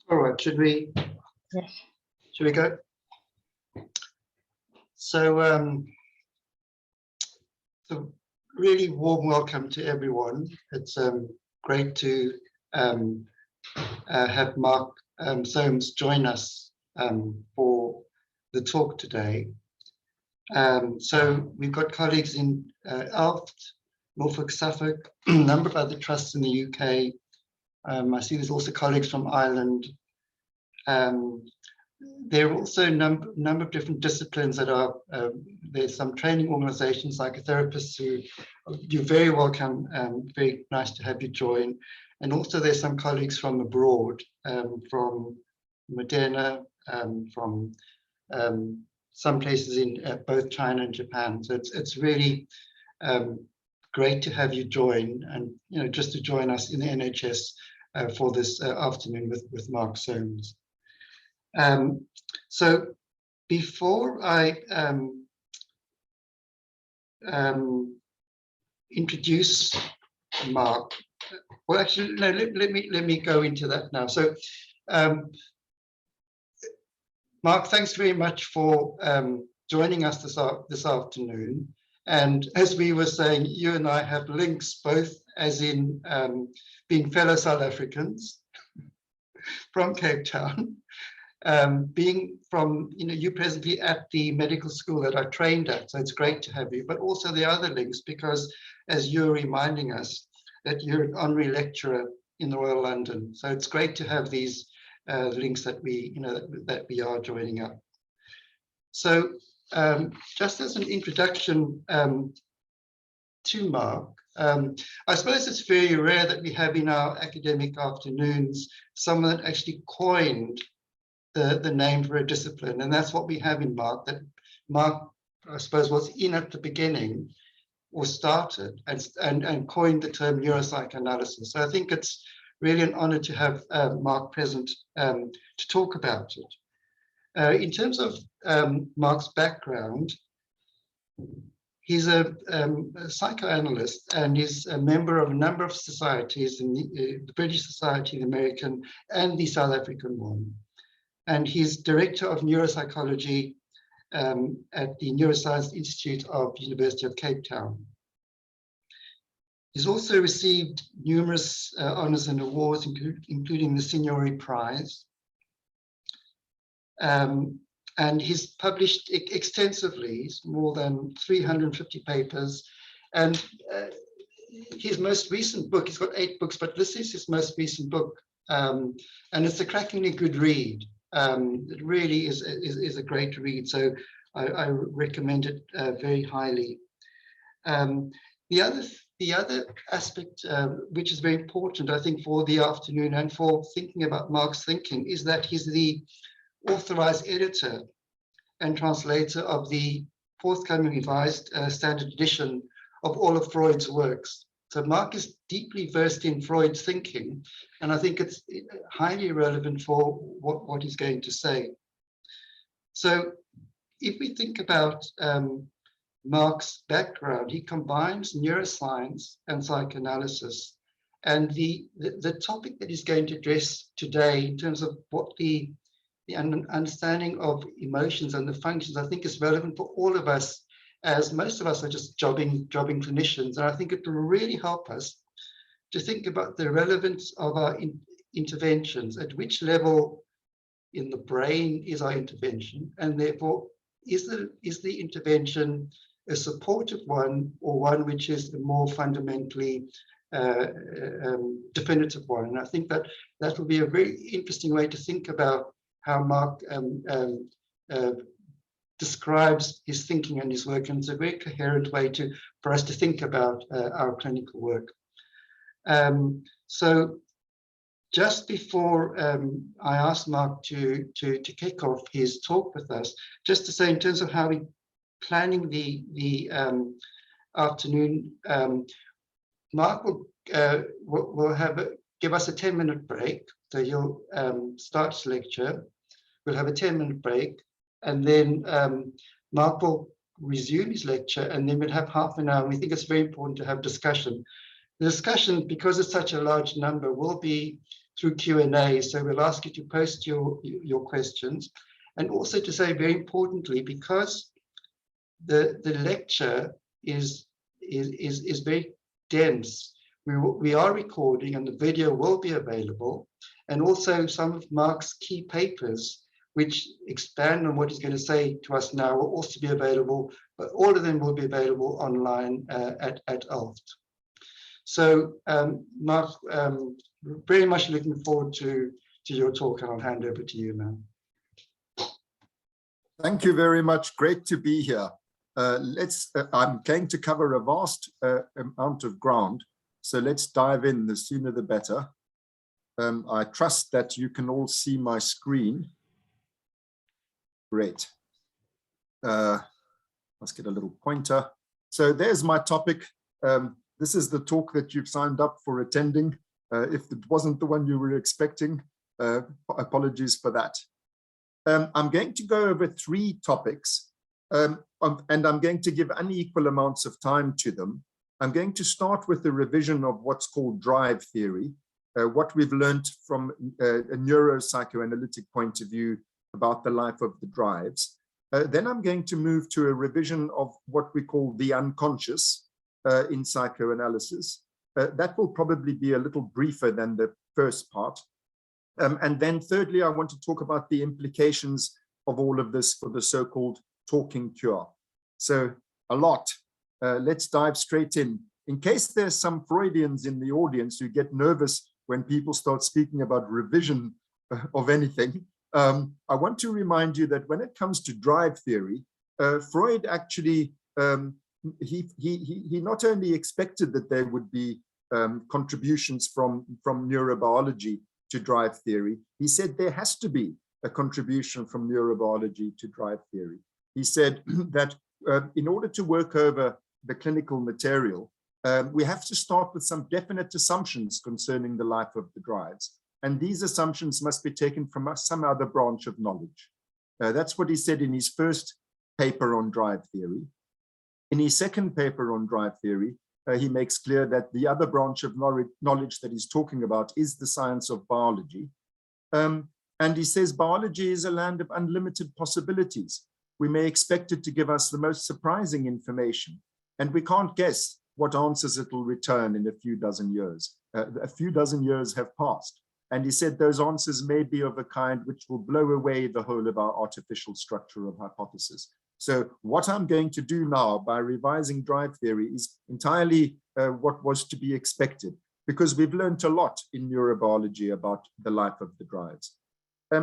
All right, should we go? So, so really warm welcome to everyone. It's great to have Mark Solms join us for the talk today. So we've got colleagues in ELFT, Norfolk, Suffolk, a number of other trusts in the UK. I see there's also colleagues from Ireland. There are also a number of different disciplines that are, there's some training organizations, psychotherapists who you're very welcome, very nice to have you join. And also there's some colleagues from abroad, from Modena, from some places in both China and Japan. So it's really great to have you join, and just to join us in the NHS for this afternoon with Mark Solms. So before I introduce Mark, well, actually, no, let me go into that now. So, Mark, thanks very much for joining us this afternoon. And as we were saying, you and I have links, both as in being fellow South Africans from Cape Town, being from, you presently at the medical school that I trained at, so it's great to have you, but also the other links, because as you're reminding us that you're an honorary lecturer in the Royal London. So it's great to have these links that we, that we are joining up. So just as an introduction to Mark, I suppose it's very rare that we have in our academic afternoons someone that actually coined the name for a discipline, and that's what we have in Mark. That Mark, I suppose, was in at the beginning, or started and coined the term neuropsychoanalysis. So I think it's really an honor to have Mark present to talk about it. In terms of Mark's background, he's a psychoanalyst, and he's a member of a number of societies, in the British Society, the American, and the South African one. And he's director of neuropsychology at the Neuroscience Institute of the University of Cape Town. He's also received numerous honors and awards, including the Sigourney Prize. And he's published extensively, more than 350 papers. And his most recent book, he's got 8 books, but this is his most recent book. And it's a crackingly good read. It really is a great read, so I recommend it very highly. The other aspect, which is very important, I think, for the afternoon and for thinking about Mark's thinking, is that he's the authorized editor and translator of the forthcoming revised standard edition of all of Freud's works. So Mark is deeply versed in Freud's thinking, and I think it's highly relevant for what he's going to say. So if we think about Mark's background, he combines neuroscience and psychoanalysis. And the topic that he's going to address today, in terms of what the understanding of emotions and the functions, I think is relevant for all of us, as most of us are just jobbing clinicians. And I think it will really help us to think about the relevance of our interventions, at which level in the brain is our intervention, and therefore is the intervention a supportive one, or one which is a more fundamentally definitive one. And I think that will be a very interesting way to think about how Mark describes his thinking and his work, and it's a very coherent way for us to think about our clinical work. So just before I ask Mark to kick off his talk with us, just to say, in terms of how we're planning the afternoon, Mark will give us a 10-minute break. So he'll start his lecture. We'll have a 10-minute break, and then Mark will resume his lecture, and then we'll have half an hour. We think it's very important to have discussion. The discussion, because it's such a large number, will be through Q&A. So we'll ask you to post your questions, and also to say, very importantly, because the lecture is very dense, we are recording, and the video will be available, and also some of Mark's key papers which expand on what he's going to say to us now will also be available, but all of them will be available online at ELFT. So Mark, very much looking forward to your talk, and I'll hand over to you now. Thank you very much. Great to be here. I'm going to cover a vast amount of ground, so let's dive in. The sooner the better. I trust that you can all see my screen. Great. Let's get a little pointer. So there's my topic. This is the talk that you've signed up for attending. If it wasn't the one you were expecting, apologies for that. I'm going to go over 3 topics, and I'm going to give unequal amounts of time to them. I'm going to start with the revision of what's called drive theory, what we've learned from a neuropsychoanalytic point of view about the life of the drives. Then I'm going to move to a revision of what we call the unconscious in psychoanalysis. That will probably be a little briefer than the first part. And then thirdly, I want to talk about the implications of all of this for the so-called talking cure. So a lot. Let's dive straight in. In case there's some Freudians in the audience who get nervous when people start speaking about revision of anything, I want to remind you that when it comes to drive theory, Freud actually, he not only expected that there would be contributions from neurobiology to drive theory, he said there has to be a contribution from neurobiology to drive theory. He said that in order to work over the clinical material, we have to start with some definite assumptions concerning the life of the drives. And these assumptions must be taken from some other branch of knowledge. That's what he said in his first paper on drive theory. In his second paper on drive theory, he makes clear that the other branch of knowledge that he's talking about is the science of biology. And he says biology is a land of unlimited possibilities. We may expect it to give us the most surprising information, and we can't guess what answers it will return in a few dozen years. A few dozen years have passed. And he said those answers may be of a kind which will blow away the whole of our artificial structure of hypothesis. So what I'm going to do now by revising drive theory is entirely what was to be expected, because we've learned a lot in neurobiology about the life of the drives.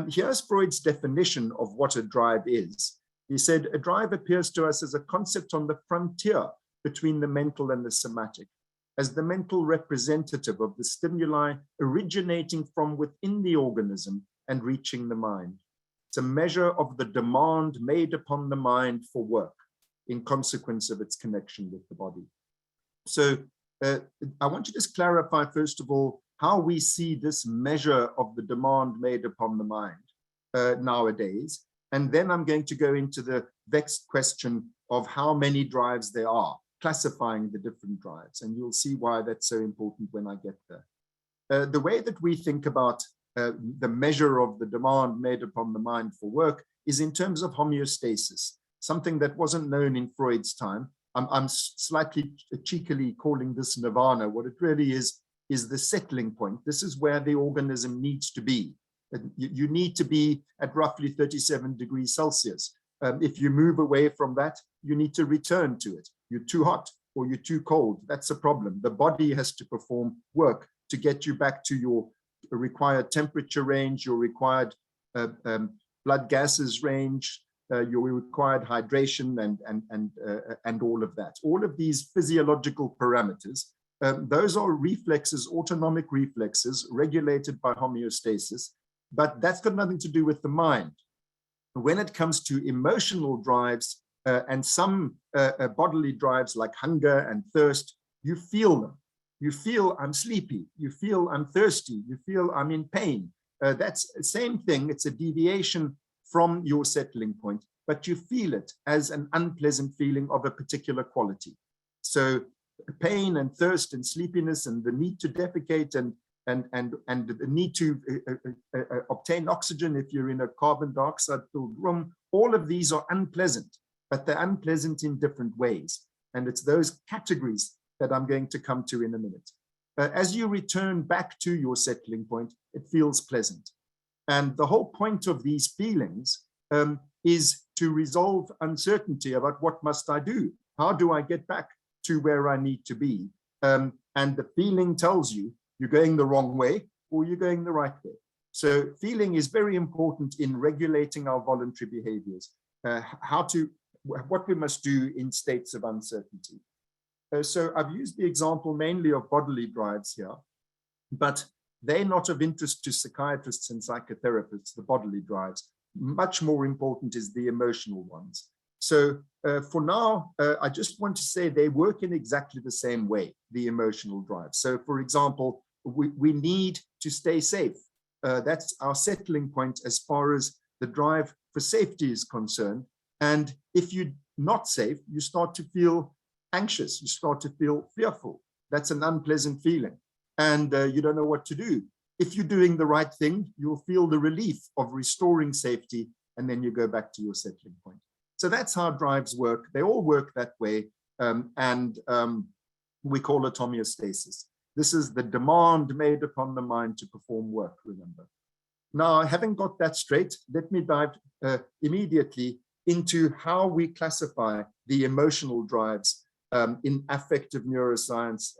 Here's Freud's definition of what a drive is. He said, a drive appears to us as a concept on the frontier between the mental and the somatic, as the mental representative of the stimuli originating from within the organism and reaching the mind. It's a measure of the demand made upon the mind for work in consequence of its connection with the body. So I want to just clarify, first of all, how we see this measure of the demand made upon the mind nowadays. And then I'm going to go into the vexed question of how many drives there are, classifying the different drives. And you'll see why that's so important when I get there. The way that we think about the measure of the demand made upon the mind for work is in terms of homeostasis, something that wasn't known in Freud's time. I'm slightly cheekily calling this nirvana. What it really is the settling point. This is where the organism needs to be. You need to be at roughly 37 degrees Celsius. If you move away from that, you need to return to it. You're too hot or you're too cold. That's a problem. The body has to perform work to get you back to your required temperature range, your required blood gases range, your required hydration, and all of that. All of these physiological parameters, those are reflexes, autonomic reflexes regulated by homeostasis, but that's got nothing to do with the mind. When it comes to emotional drives and some bodily drives like hunger and thirst, you feel them. You feel I'm sleepy, you feel I'm thirsty, you feel I'm in pain. That's the same thing. It's a deviation from your settling point, but you feel it as an unpleasant feeling of a particular quality. So pain and thirst and sleepiness and the need to defecate and the need to obtain oxygen if you're in a carbon dioxide-filled room. All of these are unpleasant, but they're unpleasant in different ways. And it's those categories that I'm going to come to in a minute. As you return back to your settling point, it feels pleasant. And the whole point of these feelings is to resolve uncertainty about what must I do? How do I get back to where I need to be? And the feeling tells you you're going the wrong way or you're going the right way. So feeling is very important in regulating our voluntary behaviors, what we must do in states of uncertainty. So I've used the example mainly of bodily drives here, but they're not of interest to psychiatrists and psychotherapists, the bodily drives. Much more important is the emotional ones. So for now, I just want to say they work in exactly the same way, the emotional drives. So for example, we need to stay safe. That's our settling point as far as the drive for safety is concerned. And if you're not safe, you start to feel anxious, you start to feel fearful. That's an unpleasant feeling. And you don't know what to do. If you're doing the right thing, you'll feel the relief of restoring safety, and then you go back to your settling point. So that's how drives work. They all work that way, and we call it homeostasis. This is the demand made upon the mind to perform work, remember. Now, having got that straight, let me dive immediately into how we classify the emotional drives in affective neuroscience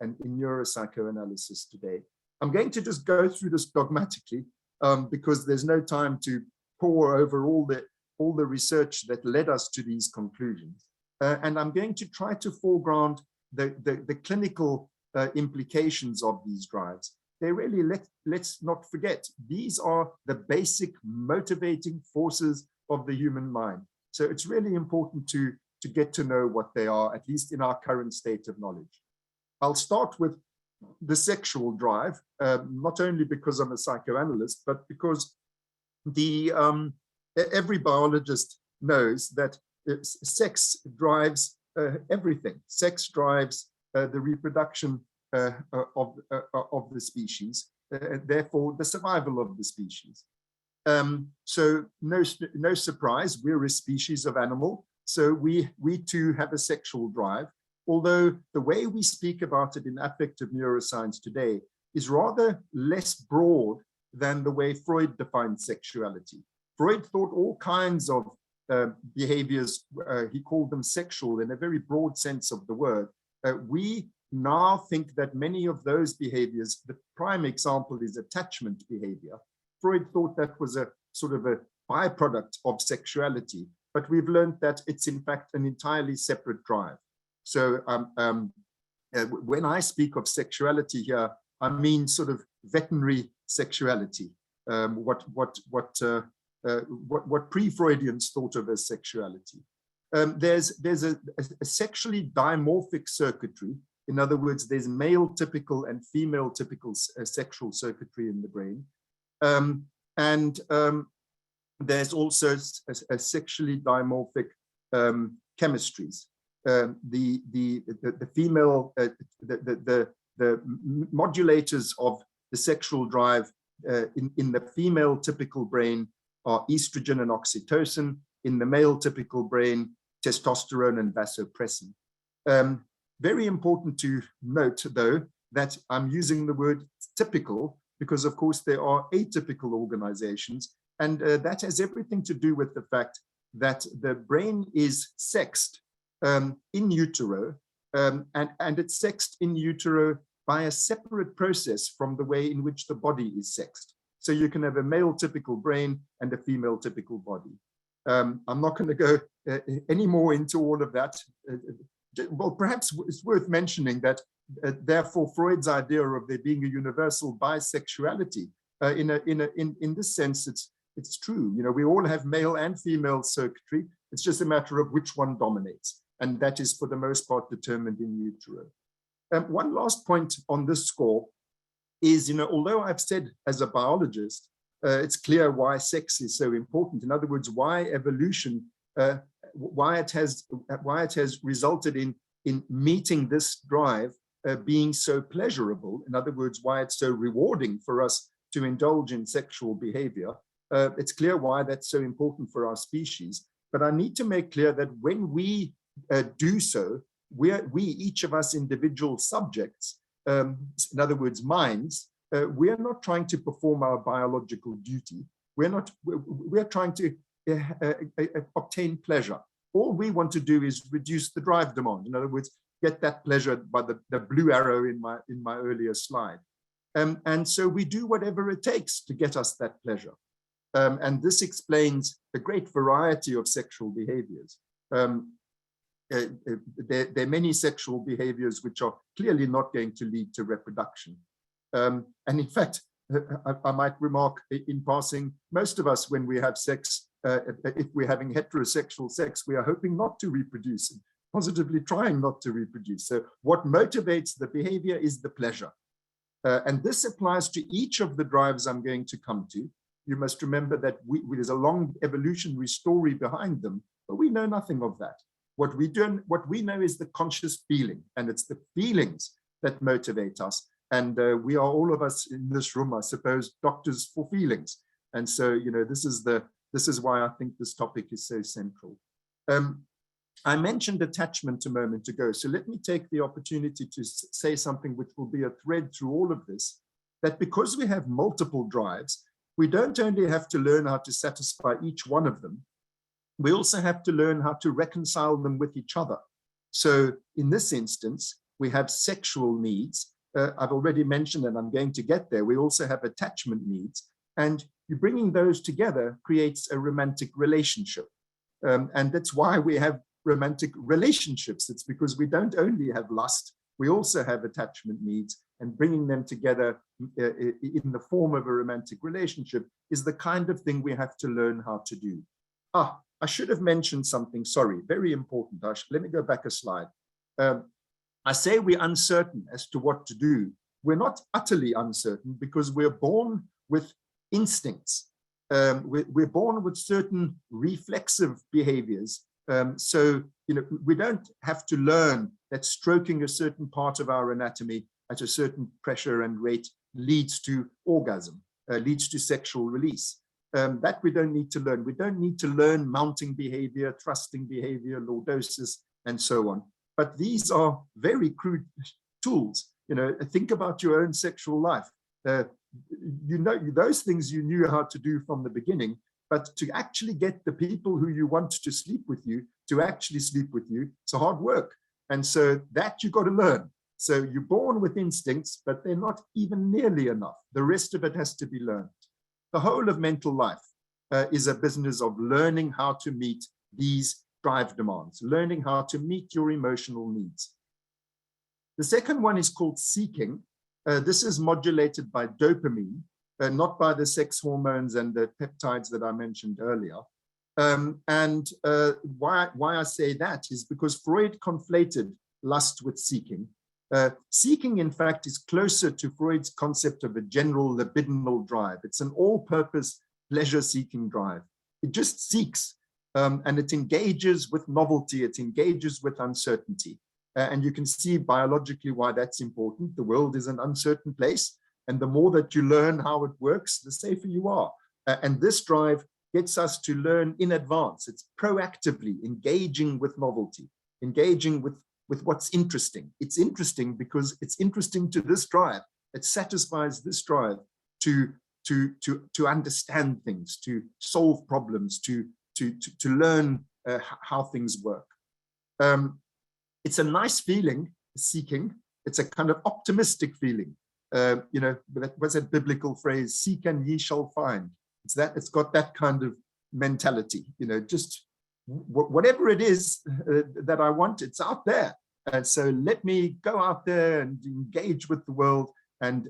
and in neuropsychoanalysis today. I'm going to just go through this dogmatically because there's no time to pore over all the research that led us to these conclusions. And I'm going to try to foreground the clinical implications of these drives. They really, let's not forget, these are the basic motivating forces of the human mind. So it's really important to get to know what they are, at least in our current state of knowledge. I'll start with the sexual drive, not only because I'm a psychoanalyst, but because every biologist knows that sex drives everything. Sex drives the reproduction of the species, therefore the survival of the species. So no surprise, we're a species of animal, so we too have a sexual drive, although the way we speak about it in affective neuroscience today is rather less broad than the way Freud defined sexuality. Freud thought all kinds of behaviors, he called them sexual in a very broad sense of the word. We now think that many of those behaviors, the prime example is attachment behavior. Freud thought that was a sort of a byproduct of sexuality, but we've learned that it's in fact an entirely separate drive. So when I speak of sexuality here, I mean sort of veterinary sexuality, what pre-Freudians thought of as sexuality. There's a sexually dimorphic circuitry. In other words, there's male typical and female typical sexual circuitry in the brain. There's also a sexually dimorphic chemistries. The female, the modulators of the sexual drive in the female typical brain are estrogen and oxytocin. In the male typical brain, testosterone and vasopressin. Very important to note, though, that I'm using the word typical because, of course, there are atypical organizations, and that has everything to do with the fact that the brain is sexed in utero, and it's sexed in utero by a separate process from the way in which the body is sexed. So you can have a male typical brain and a female typical body. I'm not going to go any more into all of that. Well, perhaps it's worth mentioning that therefore Freud's idea of there being a universal bisexuality, in this sense, it's true. You know, we all have male and female circuitry. It's just a matter of which one dominates, and that is for the most part determined in utero. One last point on this score is, you know, although I've said as a biologist, it's clear why sex is so important. In other words, why evolution, why it has resulted in meeting this drive being so pleasurable, in other words, why it's so rewarding for us to indulge in sexual behavior, it's clear why that's so important for our species. But I need to make clear that when we do so, we each of us individual subjects, in other words, minds, we're not trying to perform our biological duty. We're trying to obtain pleasure. All we want to do is reduce the drive demand. In other words, get that pleasure by the blue arrow in my earlier slide. And so we do whatever it takes to get us that pleasure. And this explains the great variety of sexual behaviors. There are many sexual behaviors which are clearly not going to lead to reproduction. And in fact, I might remark in passing, most of us, when we have sex, if we're having heterosexual sex, we are hoping not to reproduce, and positively trying not to reproduce. So what motivates the behavior is the pleasure. And this applies to each of the drives I'm going to come to. You must remember that there's a long evolutionary story behind them, but we know nothing of that. What we know is the conscious feeling, and it's the feelings that motivate us. And we are, all of us in this room, I suppose, doctors for feelings. And so, you know, this is why I think this topic is so central. I mentioned attachment a moment ago, so let me take the opportunity to say something which will be a thread through all of this, that because we have multiple drives, we don't only have to learn how to satisfy each one of them, we also have to learn how to reconcile them with each other. So in this instance, we have sexual needs. I've already mentioned, and I'm going to get there, we also have attachment needs. And you bringing those together creates a romantic relationship. And that's why we have romantic relationships. It's because we don't only have lust, we also have attachment needs, and bringing them together in the form of a romantic relationship is the kind of thing we have to learn how to do. I should have mentioned something, sorry, very important. Let me go back a slide. I say we're uncertain as to what to do. We're not utterly uncertain because we're born with instincts. We're born with certain reflexive behaviors. So, you know, we don't have to learn that stroking a certain part of our anatomy at a certain pressure and rate leads to orgasm, leads to sexual release. That we don't need to learn. We don't need to learn mounting behavior, thrusting behavior, lordosis, and so on. But these are very crude tools. You know, think about your own sexual life. You know, those things you knew how to do from the beginning, but to actually get the people who you want to sleep with you to actually sleep with you, it's a hard work. And so that you got to learn. So you're born with instincts, but they're not even nearly enough. The rest of it has to be learned. The whole of mental life is a business of learning how to meet these drive demands, learning how to meet your emotional needs. The second one is called seeking. This is modulated by dopamine, not by the sex hormones and the peptides that I mentioned earlier. Why I say that is because Freud conflated lust with seeking. Seeking, in fact, is closer to Freud's concept of a general libidinal drive. It's an all-purpose pleasure-seeking drive. It just seeks, and it engages with novelty. It engages with uncertainty. And you can see biologically why that's important. The world is an uncertain place, and the more that you learn how it works, the safer you are. And this drive gets us to learn in advance. It's proactively engaging with novelty, engaging with what's interesting. It's interesting because it's interesting to this drive. It satisfies this drive to understand things, to solve problems, to learn how things work. It's a nice feeling, seeking. It's a kind of optimistic feeling. You know, what's that biblical phrase? Seek and ye shall find. It's got that kind of mentality. You know, just whatever it is that I want, it's out there. And so let me go out there and engage with the world and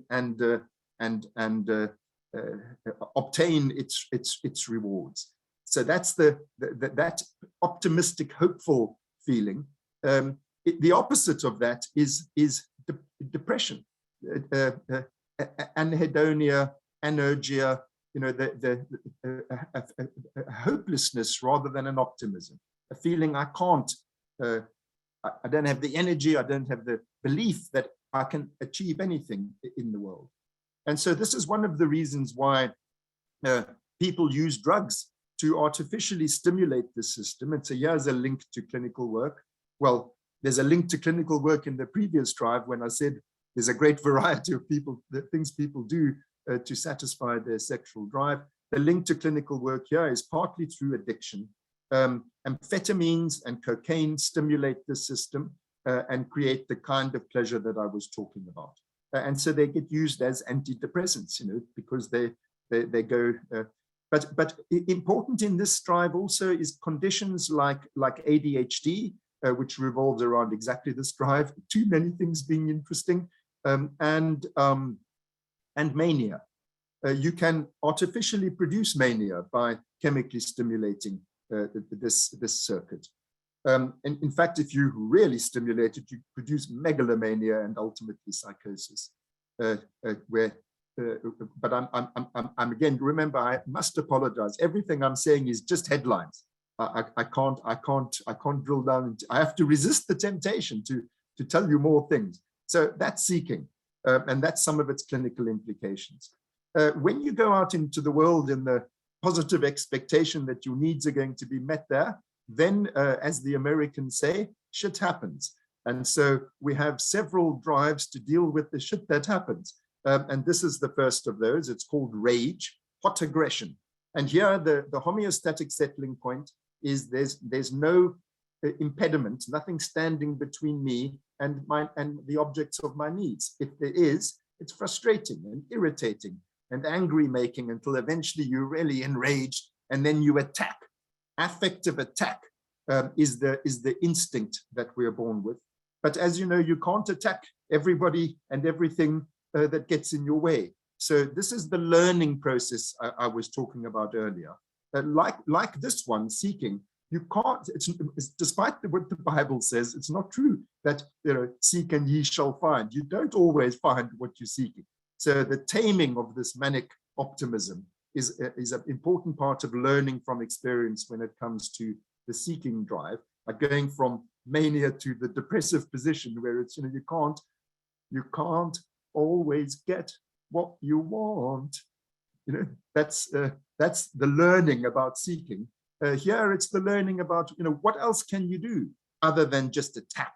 obtain its rewards. So that's that optimistic, hopeful feeling. The opposite of that is depression, anhedonia, anergia. You know, a hopelessness rather than an optimism, a feeling I can't, I don't have the energy, I don't have the belief that I can achieve anything in the world. And so this is one of the reasons why people use drugs to artificially stimulate the system. And so here's a link to clinical work. Well, there's a link to clinical work in the previous drive when I said there's a great variety of the things people do to satisfy their sexual drive. The link to clinical work here is partly through addiction. Amphetamines and cocaine stimulate the system and create the kind of pleasure that I was talking about. And so they get used as antidepressants, because they go. But important in this drive also is conditions like ADHD, which revolves around exactly this drive. Too many things being interesting, and mania. You can artificially produce mania by chemically stimulating this circuit. And in fact, if you really stimulate it, you produce megalomania and ultimately psychosis. But I'm again, remember, I must apologize. Everything I'm saying is just headlines. I can't drill down into. I have to resist the temptation to tell you more things. So that's seeking, and that's some of its clinical implications. When you go out into the world in the positive expectation that your needs are going to be met there, then, as the Americans say, shit happens. And so we have several drives to deal with the shit that happens. And this is the first of those. It's called rage, hot aggression. And here the homeostatic settling point is there's no impediment, nothing standing between me and the objects of my needs. If there is, it's frustrating and irritating and angry making until eventually you're really enraged and then you attack. Affective attack is the instinct that we are born with. But as you know, you can't attack everybody and everything that gets in your way. So this is the learning process I was talking about earlier. Like this one, seeking, you can't, it's despite what the Bible says, it's not true that, seek and ye shall find. You don't always find what you're seeking. So the taming of this manic optimism is an important part of learning from experience when it comes to the seeking drive, like going from mania to the depressive position where it's, you can't always get what you want. That's the learning about seeking. Here it's the learning about, what else can you do other than just attack?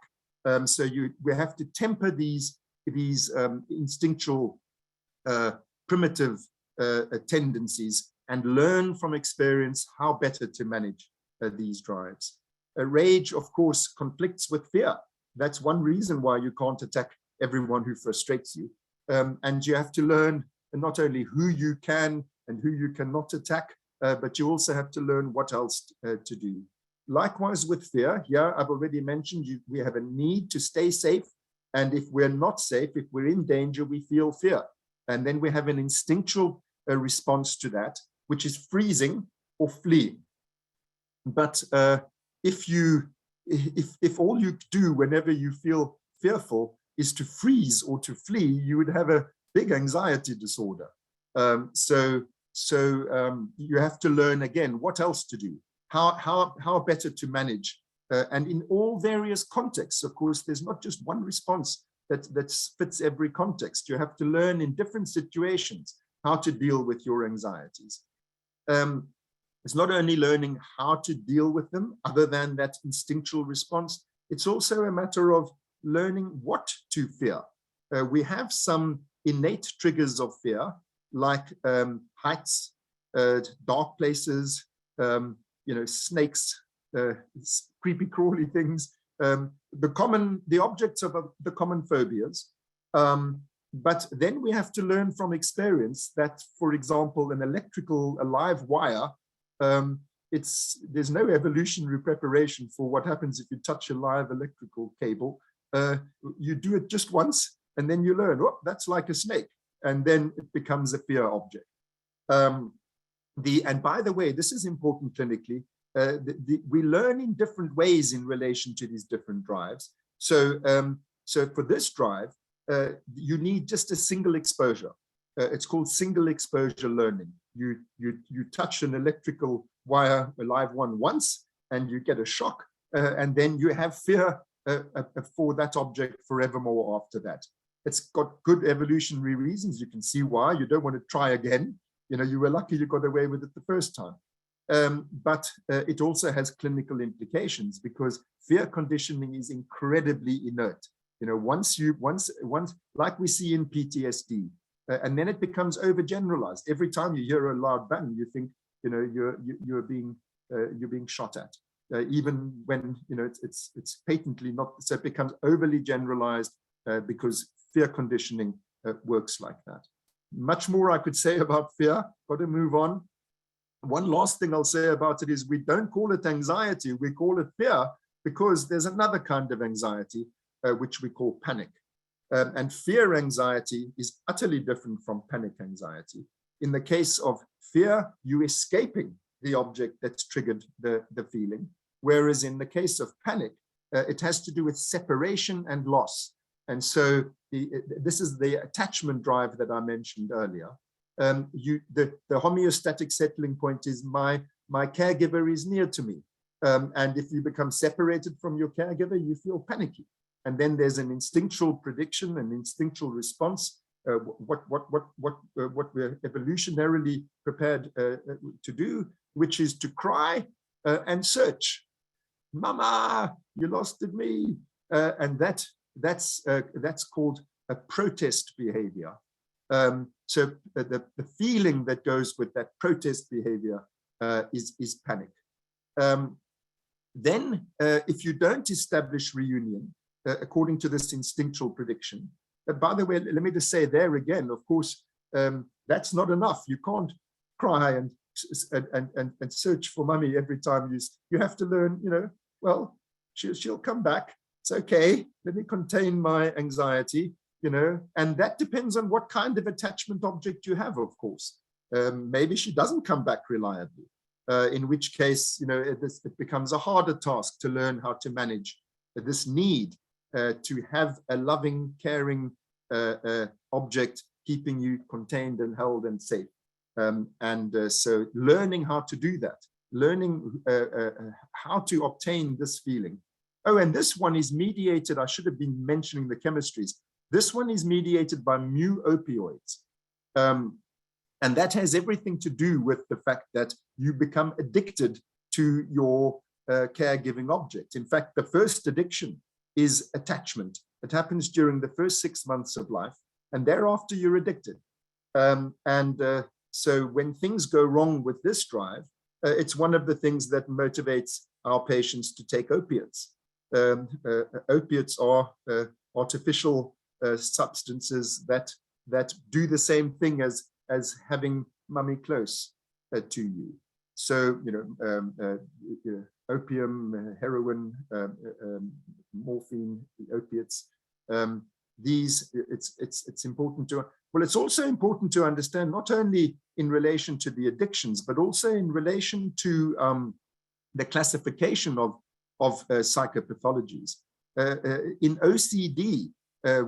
So we have to temper these instinctual primitive tendencies and learn from experience how better to manage these drives. Rage, of course, conflicts with fear. That's one reason why you can't attack everyone who frustrates you. And you have to learn not only who you can and who you cannot attack, but you also have to learn what else to do. Likewise with fear, here I've already mentioned we have a need to stay safe. And if we're not safe, if we're in danger, we feel fear. And then we have an instinctual response to that, which is freezing or fleeing. But if all you do whenever you feel fearful is to freeze or to flee, you would have a big anxiety disorder. So you have to learn again what else to do, how better to manage, and in all various contexts. Of course, there's not just one response that fits every context. You have to learn in different situations how to deal with your anxieties. It's not only learning how to deal with them, other than that instinctual response, it's also a matter of learning what to fear. We have some innate triggers of fear, like heights, dark places, snakes, creepy crawly things, the objects of the common phobias. But then we have to learn from experience that, for example, a live wire, there's no evolutionary preparation for what happens if you touch a live electrical cable. You do it just once, and then you learn, oh, that's like a snake, and then it becomes a fear object. And by the way, this is important clinically. We learn in different ways in relation to these different drives. So for this drive, you need just a single exposure. It's called single exposure learning. You touch an electrical wire, a live one, once, and you get a shock, and then you have fear for that object forevermore after that. It's got good evolutionary reasons. You can see why. You don't want to try again. You were lucky you got away with it the first time. But it also has clinical implications, because fear conditioning is incredibly inert. Once like we see in PTSD, and then it becomes overgeneralized. Every time you hear a loud bang, you think you're being shot at, even when it's patently not. So it becomes overly generalized because fear conditioning works like that. Much more I could say about fear. Got to move on. One last thing I'll say about it is we don't call it anxiety, we call it fear, because there's another kind of anxiety, which we call panic. And fear anxiety is utterly different from panic anxiety. In the case of fear, you're escaping the object that's triggered the feeling, whereas in the case of panic, it has to do with separation and loss. And so this is the attachment drive that I mentioned earlier. The homeostatic settling point is my caregiver is near to me. And if you become separated from your caregiver, you feel panicky. And then there's an instinctual prediction, an instinctual response, what we're evolutionarily prepared to do, which is to cry and search. Mama, you lost me. And that's called a protest behavior. So the feeling that goes with that protest behavior is panic. Then, if you don't establish reunion, according to this instinctual prediction, by the way, let me just say there again, of course, that's not enough. You can't cry and search for mummy every time you have to learn, well, she'll come back. It's okay. Let me contain my anxiety. And that depends on what kind of attachment object you have, of course. Maybe she doesn't come back reliably, in which case, it becomes a harder task to learn how to manage this need to have a loving, caring object keeping you contained and held and safe. So learning how to do that, learning how to obtain this feeling. Oh, and this one is mediated, I should have been mentioning the chemistries. This one is mediated by mu opioids. And that has everything to do with the fact that you become addicted to your caregiving object. In fact, the first addiction is attachment. It happens during the first 6 months of life, and thereafter you're addicted. So when things go wrong with this drive, it's one of the things that motivates our patients to take opiates. Opiates are artificial substances that do the same thing as having mummy close to you. So, opium, heroin, morphine, the opiates, it's important to, well, it's also important to understand not only in relation to the addictions, but also in relation to the classification of psychopathologies. In OCD,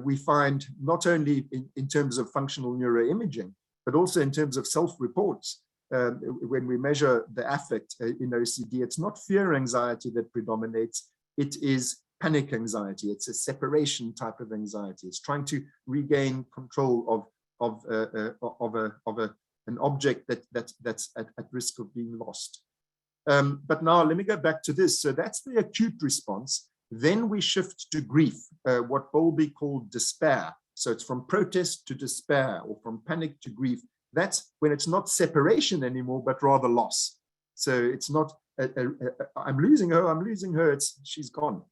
we find not only in terms of functional neuroimaging, but also in terms of self-reports. When we measure the affect in OCD, it's not fear anxiety that predominates, it is panic anxiety. It's a separation type of anxiety. It's trying to regain control of an object that's at risk of being lost. But now let me go back to this. So that's the acute response. Then we shift to grief, what Bowlby called despair. So it's from protest to despair, or from panic to grief. That's when it's not separation anymore, but rather loss. So it's not, I'm losing her, she's gone.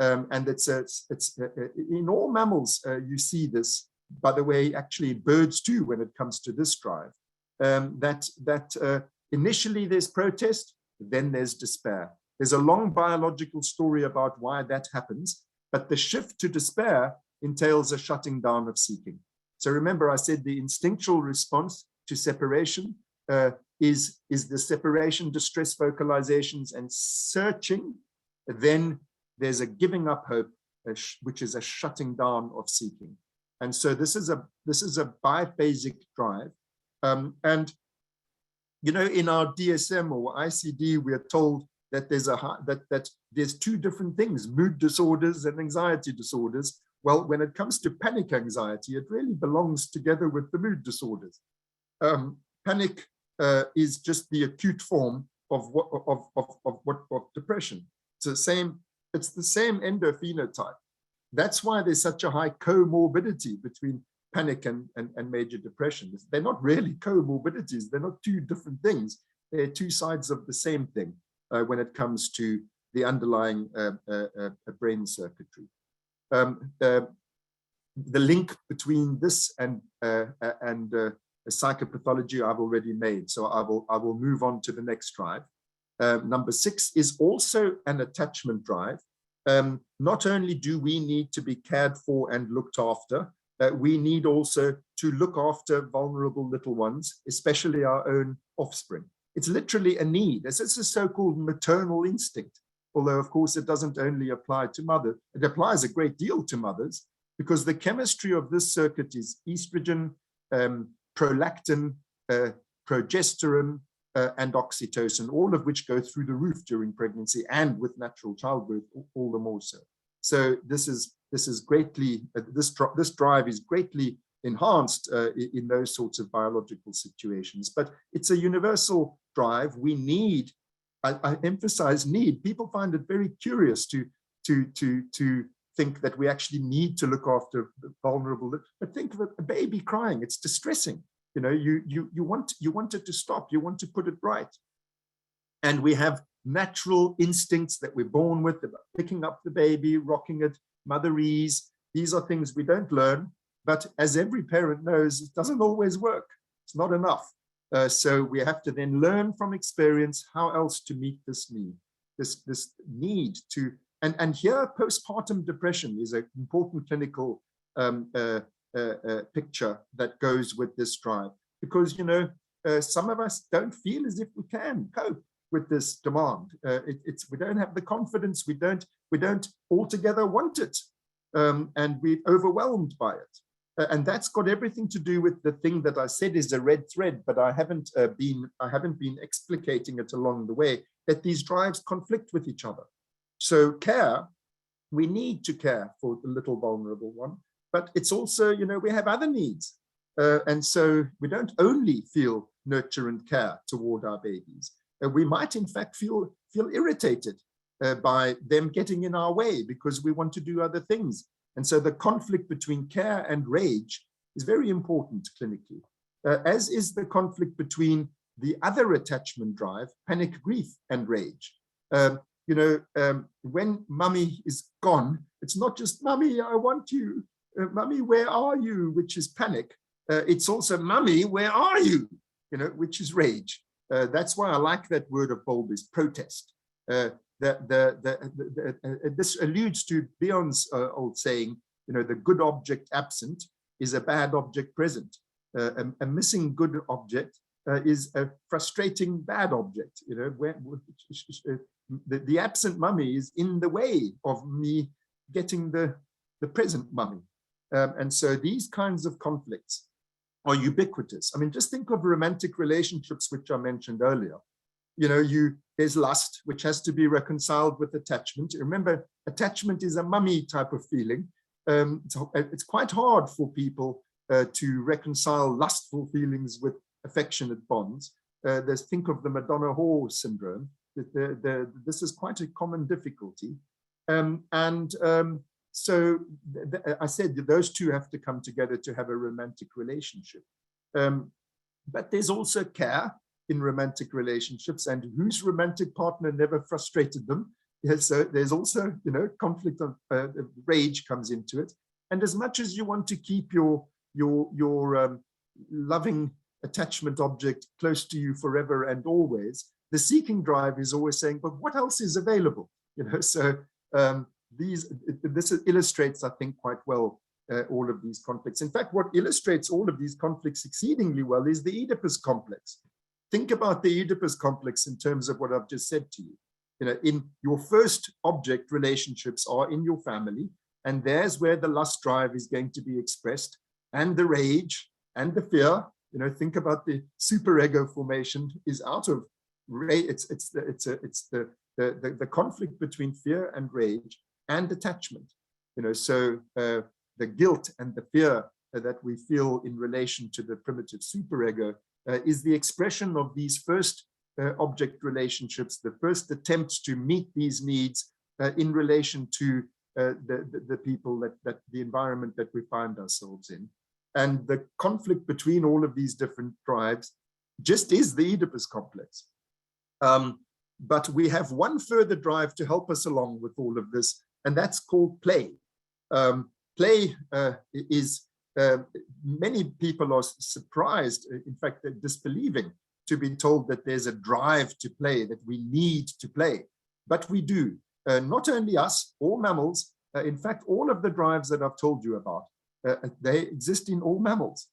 And it's in all mammals, you see this, by the way, actually birds too, when it comes to this drive, that initially there's protest, then there's despair. There's a long biological story about why that happens, but the shift to despair entails a shutting down of seeking. So remember, I said the instinctual response to separation is the separation, distress vocalizations, and searching. Then there's a giving up hope, which is a shutting down of seeking. And so this is a biphasic drive. And in our DSM or ICD, we are told that there's that there's two different things: mood disorders and anxiety disorders. Well, when it comes to panic anxiety, it really belongs together with the mood disorders. Panic is just the acute form of depression. It's the same endophenotype. That's why there's such a high comorbidity between panic and major depression. They're not really comorbidities. They're not two different things. They're two sides of the same thing when it comes to the underlying brain circuitry. The link between this and psychopathology I've already made, so I will move on to the next drive. Number 6 is also an attachment drive. Not only do we need to be cared for and looked after, we need also to look after vulnerable little ones, especially our own offspring. It's literally a need. It's a so-called maternal instinct, although of course it doesn't only apply to mothers. It applies a great deal to mothers because the chemistry of this circuit is estrogen, prolactin, progesterone, and oxytocin, all of which go through the roof during pregnancy and with natural childbirth, all the more so. So this is greatly, this drive is greatly enhanced in those sorts of biological situations, but it's a universal drive. We need, I emphasize need. People find it very curious to think that we actually need to look after vulnerable, but think of a baby crying, it's distressing. You know, you want it to stop, you want to put it right. And we have natural instincts that we're born with about picking up the baby, rocking it, motherese. These are things we don't learn, but as every parent knows, it doesn't always work. It's not enough. So we have to then learn from experience how else to meet this need, this need to, and here postpartum depression is an important clinical picture that goes with this drive, because you know some of us don't feel as if we can cope with this demand. We don't have the confidence, we don't altogether want it, and we're overwhelmed by it. And that's got everything to do with the thing that I said is a red thread, but I haven't been explicating it along the way, that these drives conflict with each other. So care, we need to care for the little vulnerable one, but it's also, you know, we have other needs. And so we don't only feel nurture and care toward our babies. We might in fact feel irritated by them getting in our way because we want to do other things. And so the conflict between care and rage is very important clinically, as is the conflict between the other attachment drive, panic, grief, and rage. You know, when mummy is gone, it's not just mummy, I want you, mummy, where are you, which is panic. It's also mummy, where are you, you know, which is rage. That's why I like that word of Bowlby's, protest. This alludes to Bion's old saying, you know, the good object absent is a bad object present. A missing good object is a frustrating bad object. You know, where the absent mummy is in the way of me getting the present mummy. And so these kinds of conflicts are ubiquitous. I mean, just think of romantic relationships, which I mentioned earlier. You know, there's lust, which has to be reconciled with attachment. Remember, attachment is a mummy type of feeling. It's quite hard for people to reconcile lustful feelings with affectionate bonds. Think of the Madonna Hall syndrome. This is quite a common difficulty. So I said that those two have to come together to have a romantic relationship. But there's also care in romantic relationships, and whose romantic partner never frustrated them. Yes, so there's also, you know, conflict of rage comes into it. And as much as you want to keep your loving attachment object close to you forever and always, the seeking drive is always saying, but what else is available? You know, so this illustrates, I think, quite well all of these conflicts. In fact, what illustrates all of these conflicts exceedingly well is the Oedipus Complex. Think about the Oedipus Complex in terms of what I've just said to you. You know, in your first object relationships are in your family, and there's where the lust drive is going to be expressed, and the rage and the fear. You know, think about the superego formation is out of rage. It's the conflict between fear and rage and attachment. So the guilt and the fear that we feel in relation to the primitive superego is the expression of these first object relationships, the first attempts to meet these needs in relation to the people, that the environment that we find ourselves in. And the conflict between all of these different tribes just is the Oedipus complex. But we have one further drive to help us along with all of this, and that's called play. Play is, many people are surprised, in fact, they're disbelieving to be told that there's a drive to play, that we need to play. But we do. Not only us, all mammals, in fact, all of the drives that I've told you about, they exist in all mammals.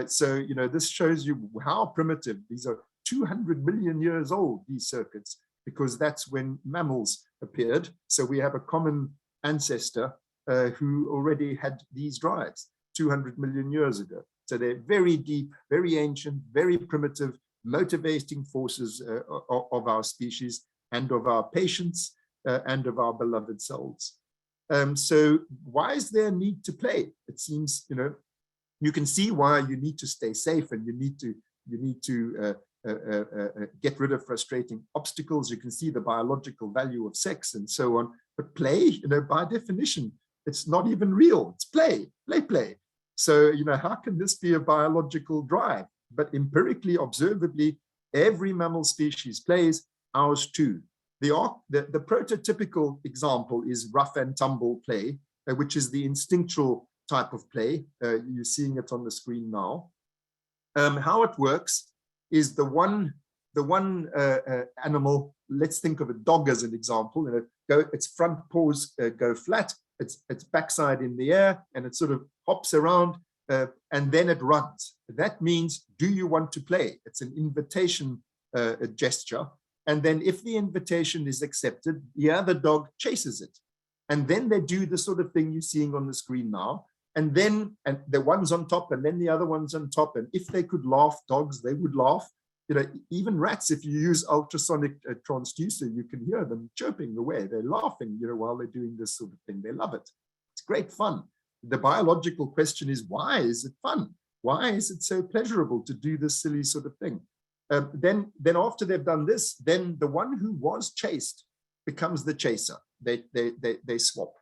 So, this shows you how primitive. These are 200 million years old, these circuits, because that's when mammals appeared. So we have a common ancestor who already had these drives 200 million years ago. So they're very deep, very ancient, very primitive, motivating forces of our species and of our patients and of our beloved selves. So why is there a need to play? It seems, you can see why you need to stay safe, and you need to get rid of frustrating obstacles. You can see the biological value of sex and so on. But play, by definition, it's not even real. It's play. So, how can this be a biological drive? But empirically, observably, every mammal species plays, ours too. The prototypical example is rough and tumble play, which is the instinctual type of play. You're seeing it on the screen now. How it works is the one animal, let's think of a dog as an example, its front paws go flat, its backside in the air, and it sort of hops around, and then it runs. That means, do you want to play? It's an invitation gesture. And then if the invitation is accepted, the other dog chases it. And then they do the sort of thing you're seeing on the screen now. And then the one's on top, and then the other one's on top. And if they could laugh, dogs, they would laugh. Even rats, if you use ultrasonic transducer, you can hear them chirping away. They're laughing, while they're doing this sort of thing. They love it. It's great fun. The biological question is, why is it fun? Why is it so pleasurable to do this silly sort of thing? Then after they've done this, then the one who was chased becomes the chaser. They swap.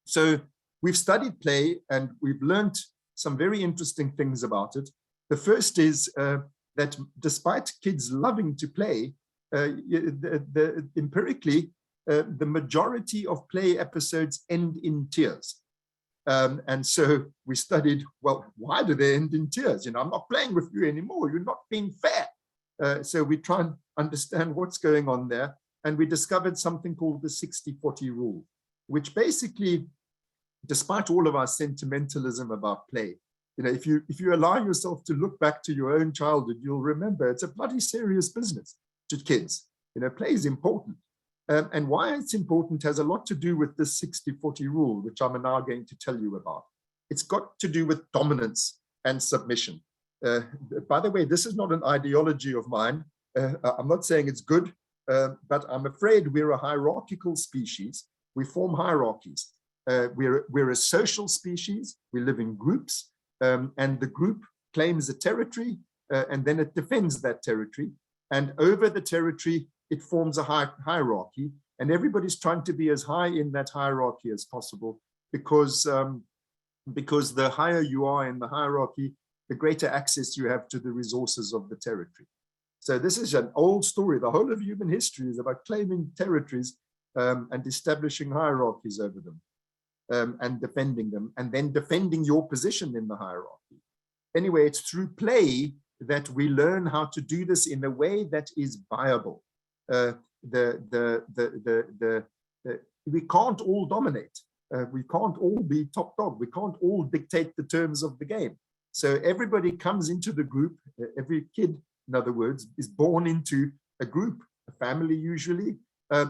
So we've studied play, and we've learned some very interesting things about it. The first is that despite kids loving to play, empirically, the majority of play episodes end in tears. And so we studied, well, why do they end in tears? I'm not playing with you anymore. You're not being fair. So we try and understand what's going on there. And we discovered something called the 60-40 rule, which basically, despite all of our sentimentalism about play, if you allow yourself to look back to your own childhood, you'll remember it's a bloody serious business to kids. Play is important. And why it's important has a lot to do with this 60-40 rule, which I'm now going to tell you about. It's got to do with dominance and submission. By the way, this is not an ideology of mine. I'm not saying it's good, but I'm afraid we're a hierarchical species. We form hierarchies. We're a social species. We live in groups, and the group claims a territory, and then it defends that territory. And over the territory, it forms a hierarchy, and everybody's trying to be as high in that hierarchy as possible, because the higher you are in the hierarchy, the greater access you have to the resources of the territory. So this is an old story. The whole of human history is about claiming territories and establishing hierarchies over them, and defending them, and then defending your position in the hierarchy. Anyway, it's through play that we learn how to do this in a way that is viable. We can't all dominate. We can't all be top dog. We can't all dictate the terms of the game. So everybody comes into the group. Every kid, in other words, is born into a group, a family usually,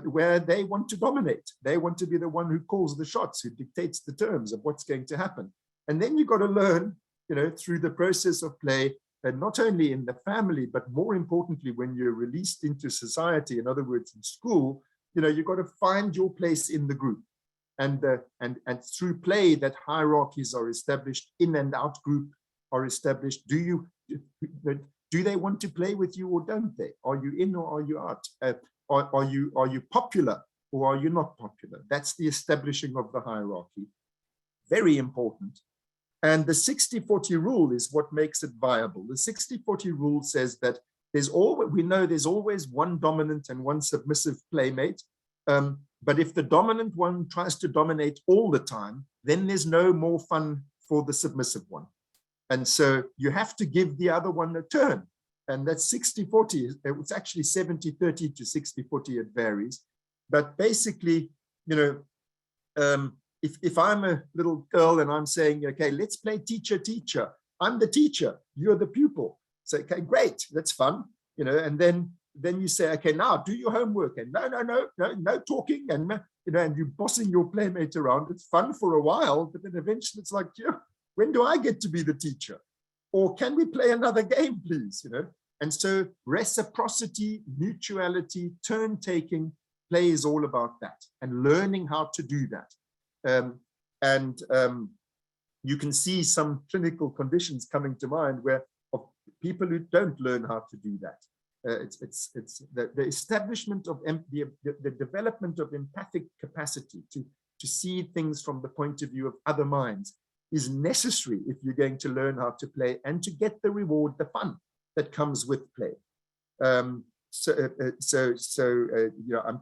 where they want to dominate. They want to be the one who calls the shots, who dictates the terms of what's going to happen. And then you've got to learn, through the process of play, and not only in the family, but more importantly, when you're released into society, in other words, in school, you've got to find your place in the group. and through play that hierarchies are established, in and out group are established. Do they want to play with you or don't they? Are you in or are you out? Are you popular or are you not popular? That's the establishing of the hierarchy. Very important. And the 60-40 rule is what makes it viable. The 60-40 rule says that there's always one dominant and one submissive playmate. But if the dominant one tries to dominate all the time, then there's no more fun for the submissive one. And so you have to give the other one a turn. And that's 60-40. It's actually 70-30 to 60-40, it varies. But basically, if I'm a little girl and I'm saying, okay, let's play teacher, teacher. I'm the teacher, you're the pupil. So, okay, great, that's fun. And then you say, okay, now do your homework. And no talking. And, and you're bossing your playmate around. It's fun for a while, but then eventually it's like, when do I get to be the teacher? Or can we play another game, please? And so reciprocity, mutuality, turn-taking, play is all about that and learning how to do that. You can see some clinical conditions coming to mind where of people who don't learn how to do that. It's the establishment of the development of empathic capacity to see things from the point of view of other minds is necessary if you're going to learn how to play and to get the reward, the fun that comes with play. I'm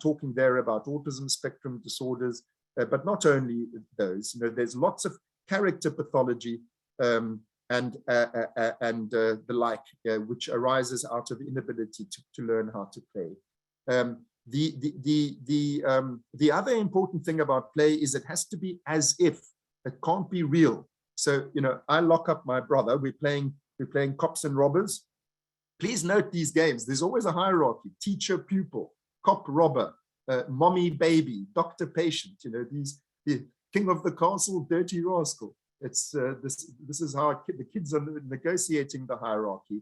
talking there about autism spectrum disorders, but not only those. There's lots of character pathology and the like, which arises out of inability to learn how to play. The other important thing about play is it has to be as if. It can't be real. So, I lock up my brother. We're playing cops and robbers. Please note these games. There's always a hierarchy: teacher, pupil, cop, robber, mommy, baby, doctor, patient. The king of the castle, dirty rascal. It's this is how the kids are negotiating the hierarchy.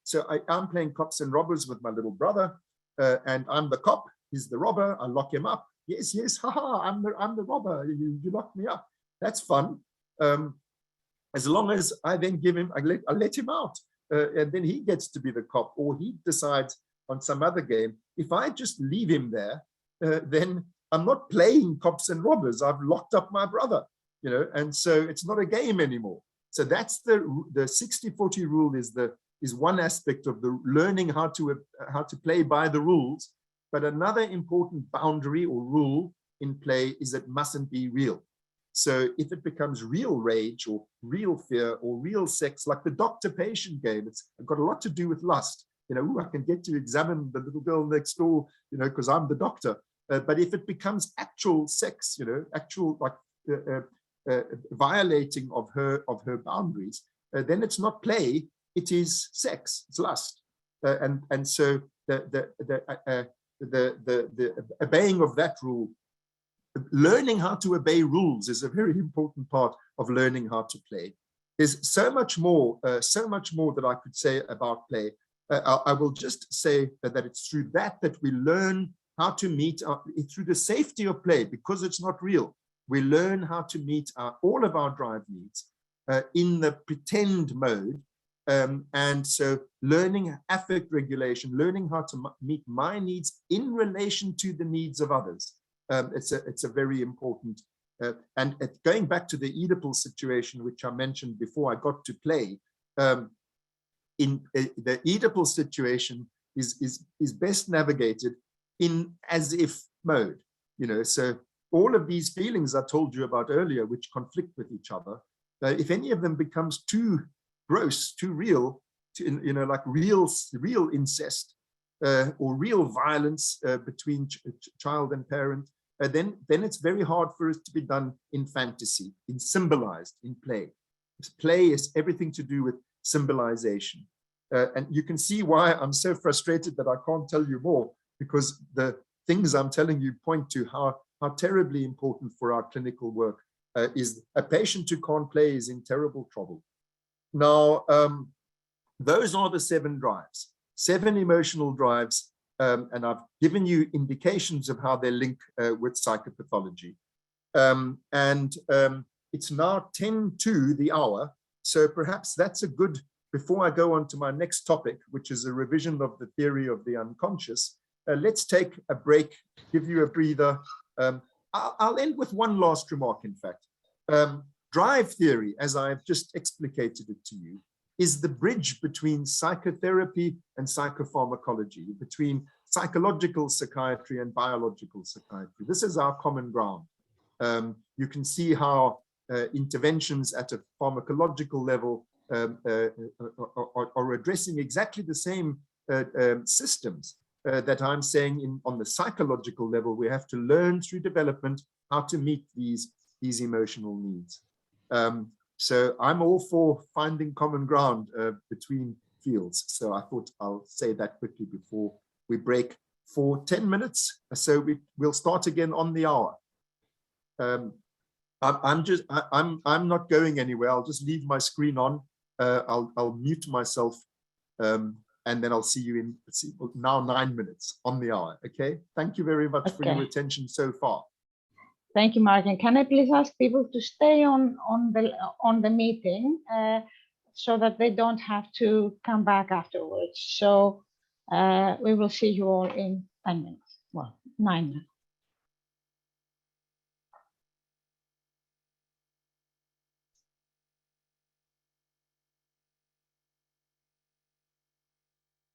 So I'm playing cops and robbers with my little brother, and I'm the cop. He's the robber. I lock him up. Yes, haha, I'm the robber. You locked me up. That's fun. As long as I then give him, I let him out, and then he gets to be the cop, or he decides on some other game. If I just leave him there, then I'm not playing cops and robbers. I've locked up my brother, and so it's not a game anymore. So that's the 60-40 rule is one aspect of the learning how to play by the rules. But another important boundary or rule in play is it mustn't be real. So if it becomes real rage or real fear or real sex, like the doctor-patient game, it's got a lot to do with lust. I can get to examine the little girl next door, because I'm the doctor. But if it becomes actual sex, actual violating of her boundaries, then it's not play, it is sex, it's lust. And so the obeying of that rule, learning how to obey rules is a very important part of learning how to play. There's so much more that I could say about play. I will just say that it's through that we learn how to meet through the safety of play, because it's not real. We learn how to meet all of our drive needs in the pretend mode. And so learning affect regulation, learning how to meet my needs in relation to the needs of others. It's a very important, and going back to the Oedipus situation, which I mentioned before I got to play, in the Oedipus situation is best navigated in as if mode, so all of these feelings I told you about earlier, which conflict with each other, if any of them becomes too gross, too real, like real incest or real violence between child and parent, then it's very hard for it to be done in fantasy, in symbolized, in play. Play is everything to do with symbolization. And you can see why I'm so frustrated that I can't tell you more, because the things I'm telling you point to how terribly important for our clinical work is. A patient who can't play is in terrible trouble. Now, those are the 7 drives, 7 emotional drives, and I've given you indications of how they link with psychopathology. It's now 10 to the hour. So perhaps that's a good, before I go on to my next topic, which is a revision of the theory of the unconscious, let's take a break, give you a breather. I'll end with one last remark, in fact. Drive theory, as I've just explicated it to you, is the bridge between psychotherapy and psychopharmacology, between psychological psychiatry and biological psychiatry. This is our common ground. You can see how interventions at a pharmacological level are addressing exactly the same systems that I'm saying on the psychological level. We have to learn through development how to meet these emotional needs. So I'm all for finding common ground between fields. So I thought I'll say that quickly before we break for 10 minutes. So we'll start again on the hour. I'm not going anywhere. I'll just leave my screen on. I'll mute myself, and then I'll see you in now 9 minutes on the hour. Okay. Thank you very much for your attention so far. Thank you, Mark. And can I please ask people to stay on the meeting so that they don't have to come back afterwards? So we will see you all in 10 minutes. Well, 9 minutes.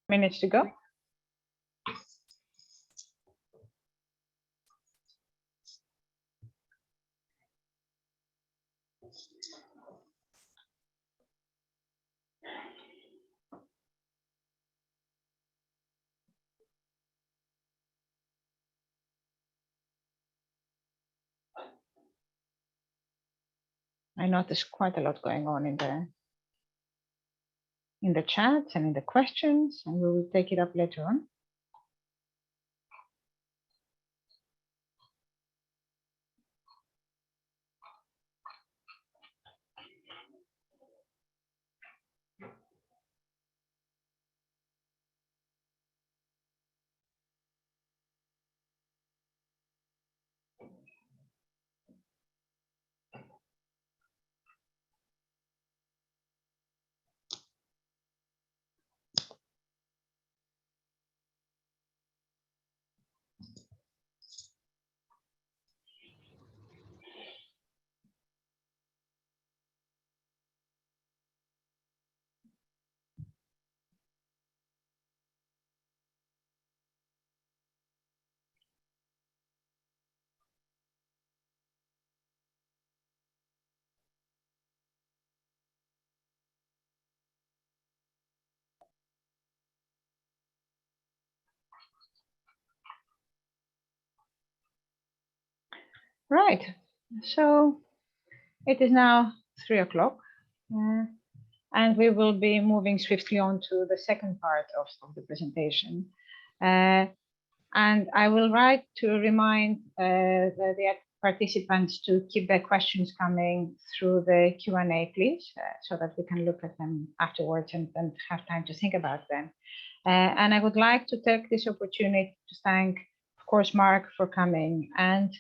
Minutes to go. I noticed quite a lot going on in the chat and in the questions, and we will take it up later on. Right, so it is now 3 o'clock, and we will be moving swiftly on to the second part of the presentation. And I will write to remind the participants to keep their questions coming through the Q&A, please, so that we can look at them afterwards and have time to think about them. And I would like to take this opportunity to thank, of course, Mark for coming, and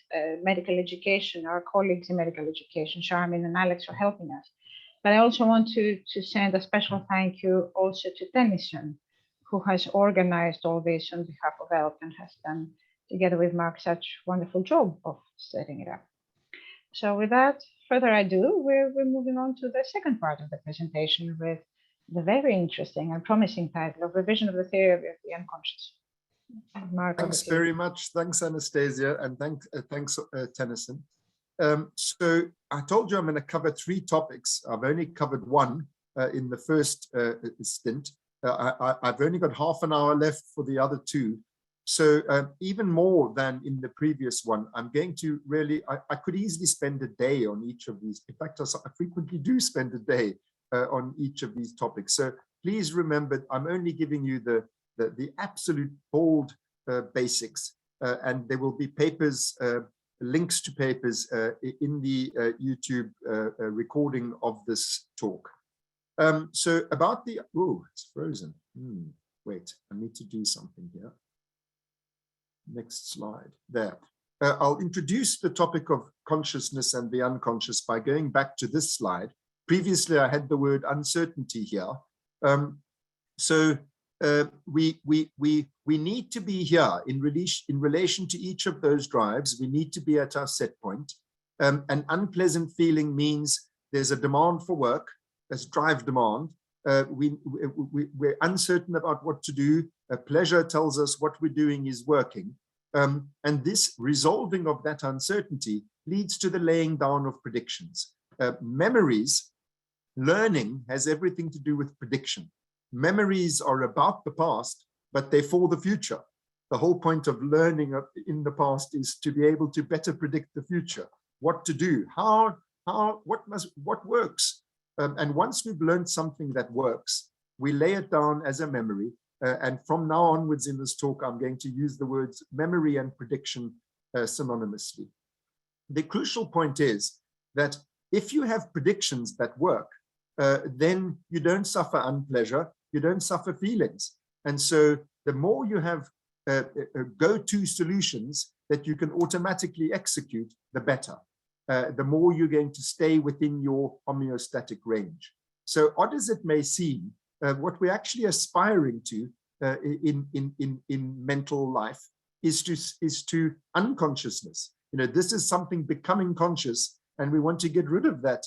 medical education, our colleagues in medical education, Charmin and Alex, for helping us. But I also want to send a special thank you also to Tennyson, who has organized all this on behalf of ELFT and has done, together with Mark, such a wonderful job of setting it up. So without further ado, we're moving on to the second part of the presentation with the very interesting and promising title of Revision of the Theory of the Unconscious. Mark, thanks very much. Thanks, Anastasia, and thanks, Tennyson. So I told you I'm going to cover 3 topics. I've only covered one in the first stint. I've only got half an hour left for the other 2. So even more than in the previous one, I'm going to really, I could easily spend a day on each of these. In fact, I frequently do spend a day on each of these topics. So please remember, I'm only giving you the absolute bold basics, and there will be papers, links to papers in the YouTube recording of this talk. So about the, oh, it's frozen. Wait, I need to do something here. Next slide, there. I'll introduce the topic of consciousness and the unconscious by going back to this slide. Previously, I had the word uncertainty here. We need to be here in relation to each of those drives. We need to be at our set point. An unpleasant feeling means there's a demand for work, there's drive demand. We're uncertain about what to do. Pleasure tells us what we're doing is working. And this resolving of that uncertainty leads to the laying down of predictions. Memories, learning has everything to do with prediction. Memories are about the past, but they're for the future. The whole point of learning in the past is to be able to better predict the future, what to do, what works. And once we've learned something that works, we lay it down as a memory. And from now onwards in this talk, I'm going to use the words memory and prediction synonymously. The crucial point is that if you have predictions that work, then you don't suffer unpleasure, you don't suffer feelings. And so the more you have go-to solutions that you can automatically execute, the better. The more you're going to stay within your homeostatic range. So odd as it may seem, what we're actually aspiring to in mental life is to unconsciousness. You know, this is something becoming conscious, and we want to get rid of that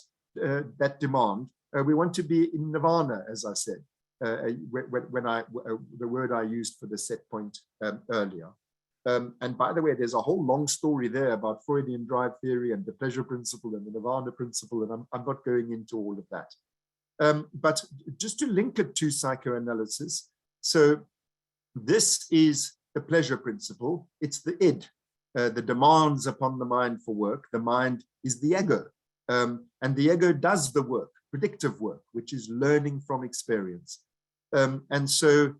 demand. We want to be in nirvana, as I said, the word I used for the set point earlier. And by the way, there's a whole long story there about Freudian drive theory and the pleasure principle and the nirvana principle, and I'm not going into all of that. But just to link it to psychoanalysis, so this is the pleasure principle. It's the id, the demands upon the mind for work. The mind is the ego, and the ego does the work, predictive work, which is learning from experience. And so,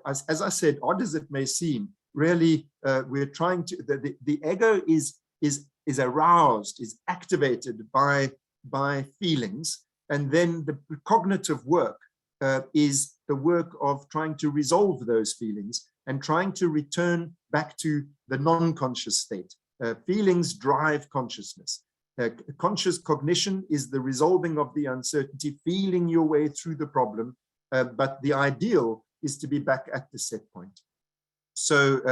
as I said, odd as it may seem, really, we're trying to, the ego is aroused, is activated by feelings, and then the cognitive work is the work of trying to resolve those feelings and trying to return back to the non-conscious state. Feelings drive consciousness. Conscious cognition is the resolving of the uncertainty, feeling your way through the problem, but the ideal is to be back at the set point. So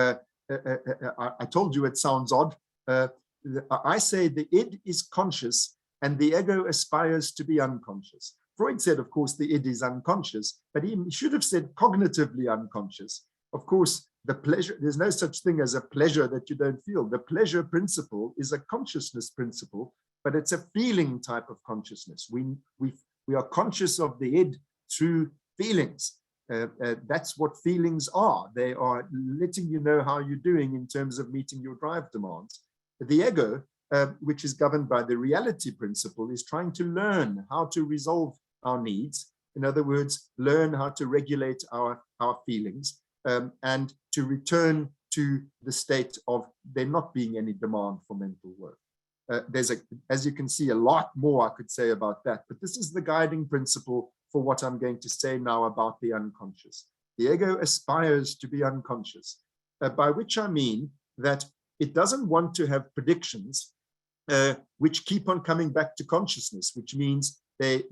I told you it sounds odd. I say the id is conscious and the ego aspires to be unconscious. Freud said, of course, the id is unconscious, but he should have said cognitively unconscious. Of course, the pleasure, there's no such thing as a pleasure that you don't feel. The pleasure principle is a consciousness principle, but it's a feeling type of consciousness. We are conscious of the id through feelings. That's what feelings are. They are letting you know how you're doing in terms of meeting your drive demands. The ego, which is governed by the reality principle, is trying to learn how to resolve our needs. In other words, learn how to regulate our feelings and to return to the state of there not being any demand for mental work. There's, as you can see, a lot more I could say about that, but this is the guiding principle for what I'm going to say now about the unconscious. The ego aspires to be unconscious, by which I mean that it doesn't want to have predictions which keep on coming back to consciousness, which means they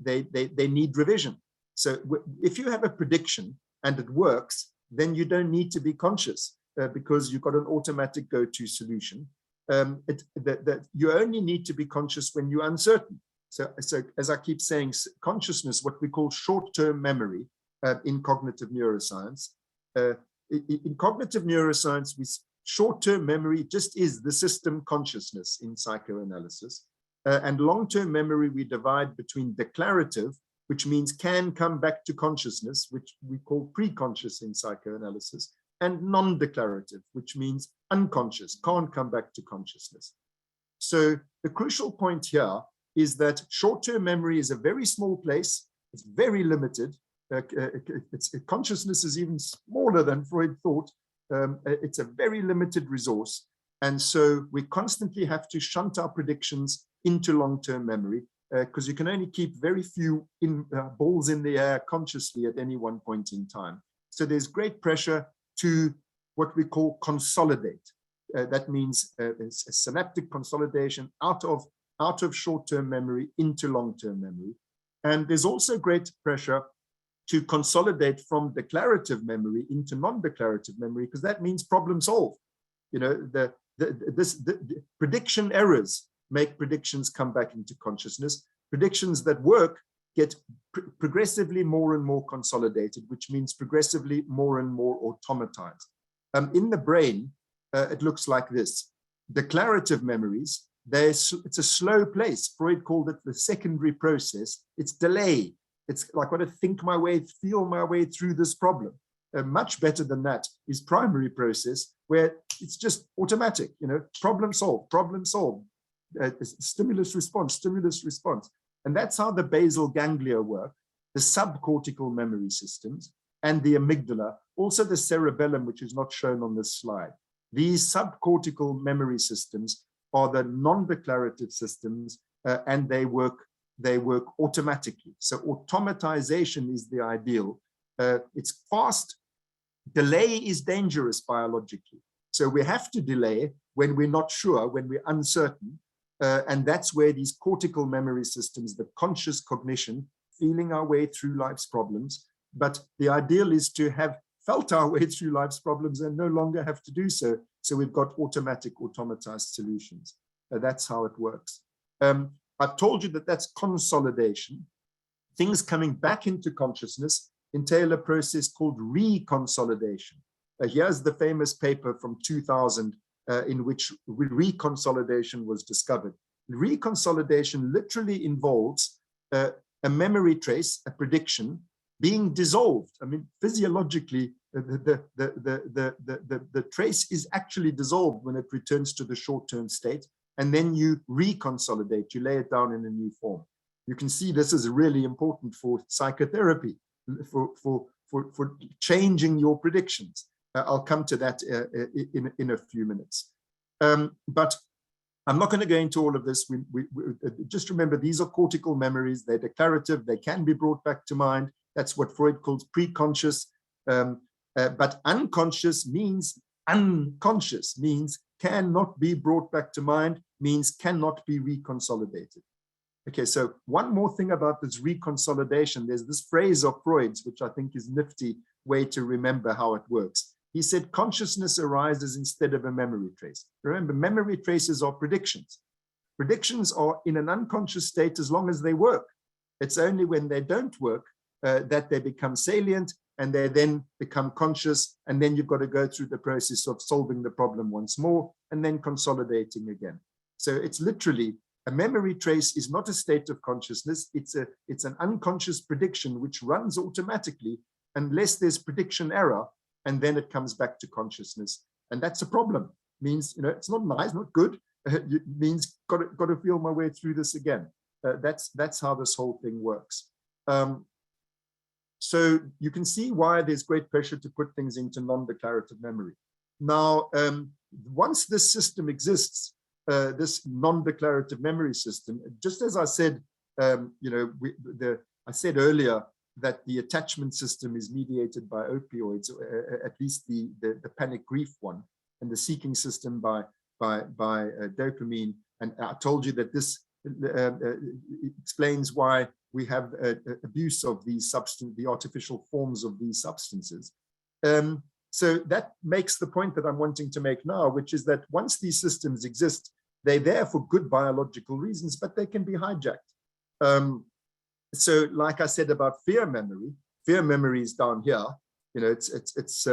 need revision. So if you have a prediction and it works, then you don't need to be conscious because you've got an automatic go-to solution. You only need to be conscious when you're uncertain. So as I keep saying, consciousness, what we call short-term memory in cognitive neuroscience. In cognitive neuroscience, short-term memory just is the system consciousness in psychoanalysis. And long-term memory, we divide between declarative, which means can come back to consciousness, which we call pre-conscious in psychoanalysis, and non-declarative, which means unconscious, can't come back to consciousness. So the crucial point here is that short-term memory is a very small place. It's very limited. Consciousness is even smaller than Freud thought. It's a very limited resource. And so we constantly have to shunt our predictions into long-term memory because you can only keep very few balls in the air consciously at any one point in time. So there's great pressure to what we call consolidate. That means a synaptic consolidation out of short-term memory into long-term memory. And there's also great pressure to consolidate from declarative memory into non-declarative memory, because that means problem solved. You know, the prediction errors make predictions come back into consciousness. Predictions that work get progressively more and more consolidated, which means progressively more and more automatized. In the brain, it looks like this. Declarative memories, it's a slow place. Freud called it the secondary process. It's delay. It's like, I've got to think my way, feel my way through this problem. Much better than that is primary process, where it's just automatic, you know, problem solved, stimulus response. And that's how the basal ganglia work, the subcortical memory systems, and the amygdala, also the cerebellum, which is not shown on this slide. These subcortical memory systems are the non-declarative systems, and they work automatically. So automatization is the ideal. It's fast. Delay is dangerous biologically. So we have to delay when we're not sure, when we're uncertain. And that's where these cortical memory systems, the conscious cognition, feeling our way through life's problems. But the ideal is to have felt our way through life's problems and no longer have to do so. So we've got automatic, automatized solutions. That's how it works. I've told you that that's consolidation. Things coming back into consciousness entail a process called reconsolidation. Here's the famous paper from 2000 in which reconsolidation was discovered. Reconsolidation literally involves a memory trace, a prediction, being dissolved. I mean, physiologically, the trace is actually dissolved when it returns to the short-term state, and then you reconsolidate, you lay it down in a new form. You can see this is really important for psychotherapy, for changing your predictions. I'll come to that in a few minutes. But I'm not going to go into all of this. Just remember, these are cortical memories. They're declarative. They can be brought back to mind. That's what Freud calls preconscious. But unconscious means cannot be brought back to mind, means cannot be reconsolidated. Okay, so one more thing about this reconsolidation. There's this phrase of Freud's, which I think is a nifty way to remember how it works. He said consciousness arises instead of a memory trace. Remember, memory traces are predictions. Predictions are in an unconscious state as long as they work. It's only when they don't work that they become salient, and they then become conscious, and then you've got to go through the process of solving the problem once more and then consolidating again. So it's literally, a memory trace is not a state of consciousness. It's an unconscious prediction which runs automatically unless there's prediction error, and then it comes back to consciousness. And that's a problem. Means, you know, it's not nice, not good. It means got to feel my way through this again. That's how this whole thing works. So you can see why there's great pressure to put things into non-declarative memory. Now, once this system exists, this non-declarative memory system, just as I said, you know, I said earlier that the attachment system is mediated by opioids, at least the panic grief one, and the seeking system by dopamine. And I told you that this explains why we have abuse of these the artificial forms of these substances. So that makes the point that I'm wanting to make now, which is that once these systems exist, they're there for good biological reasons, but they can be hijacked. So like I said about fear memory is down here. You know, it's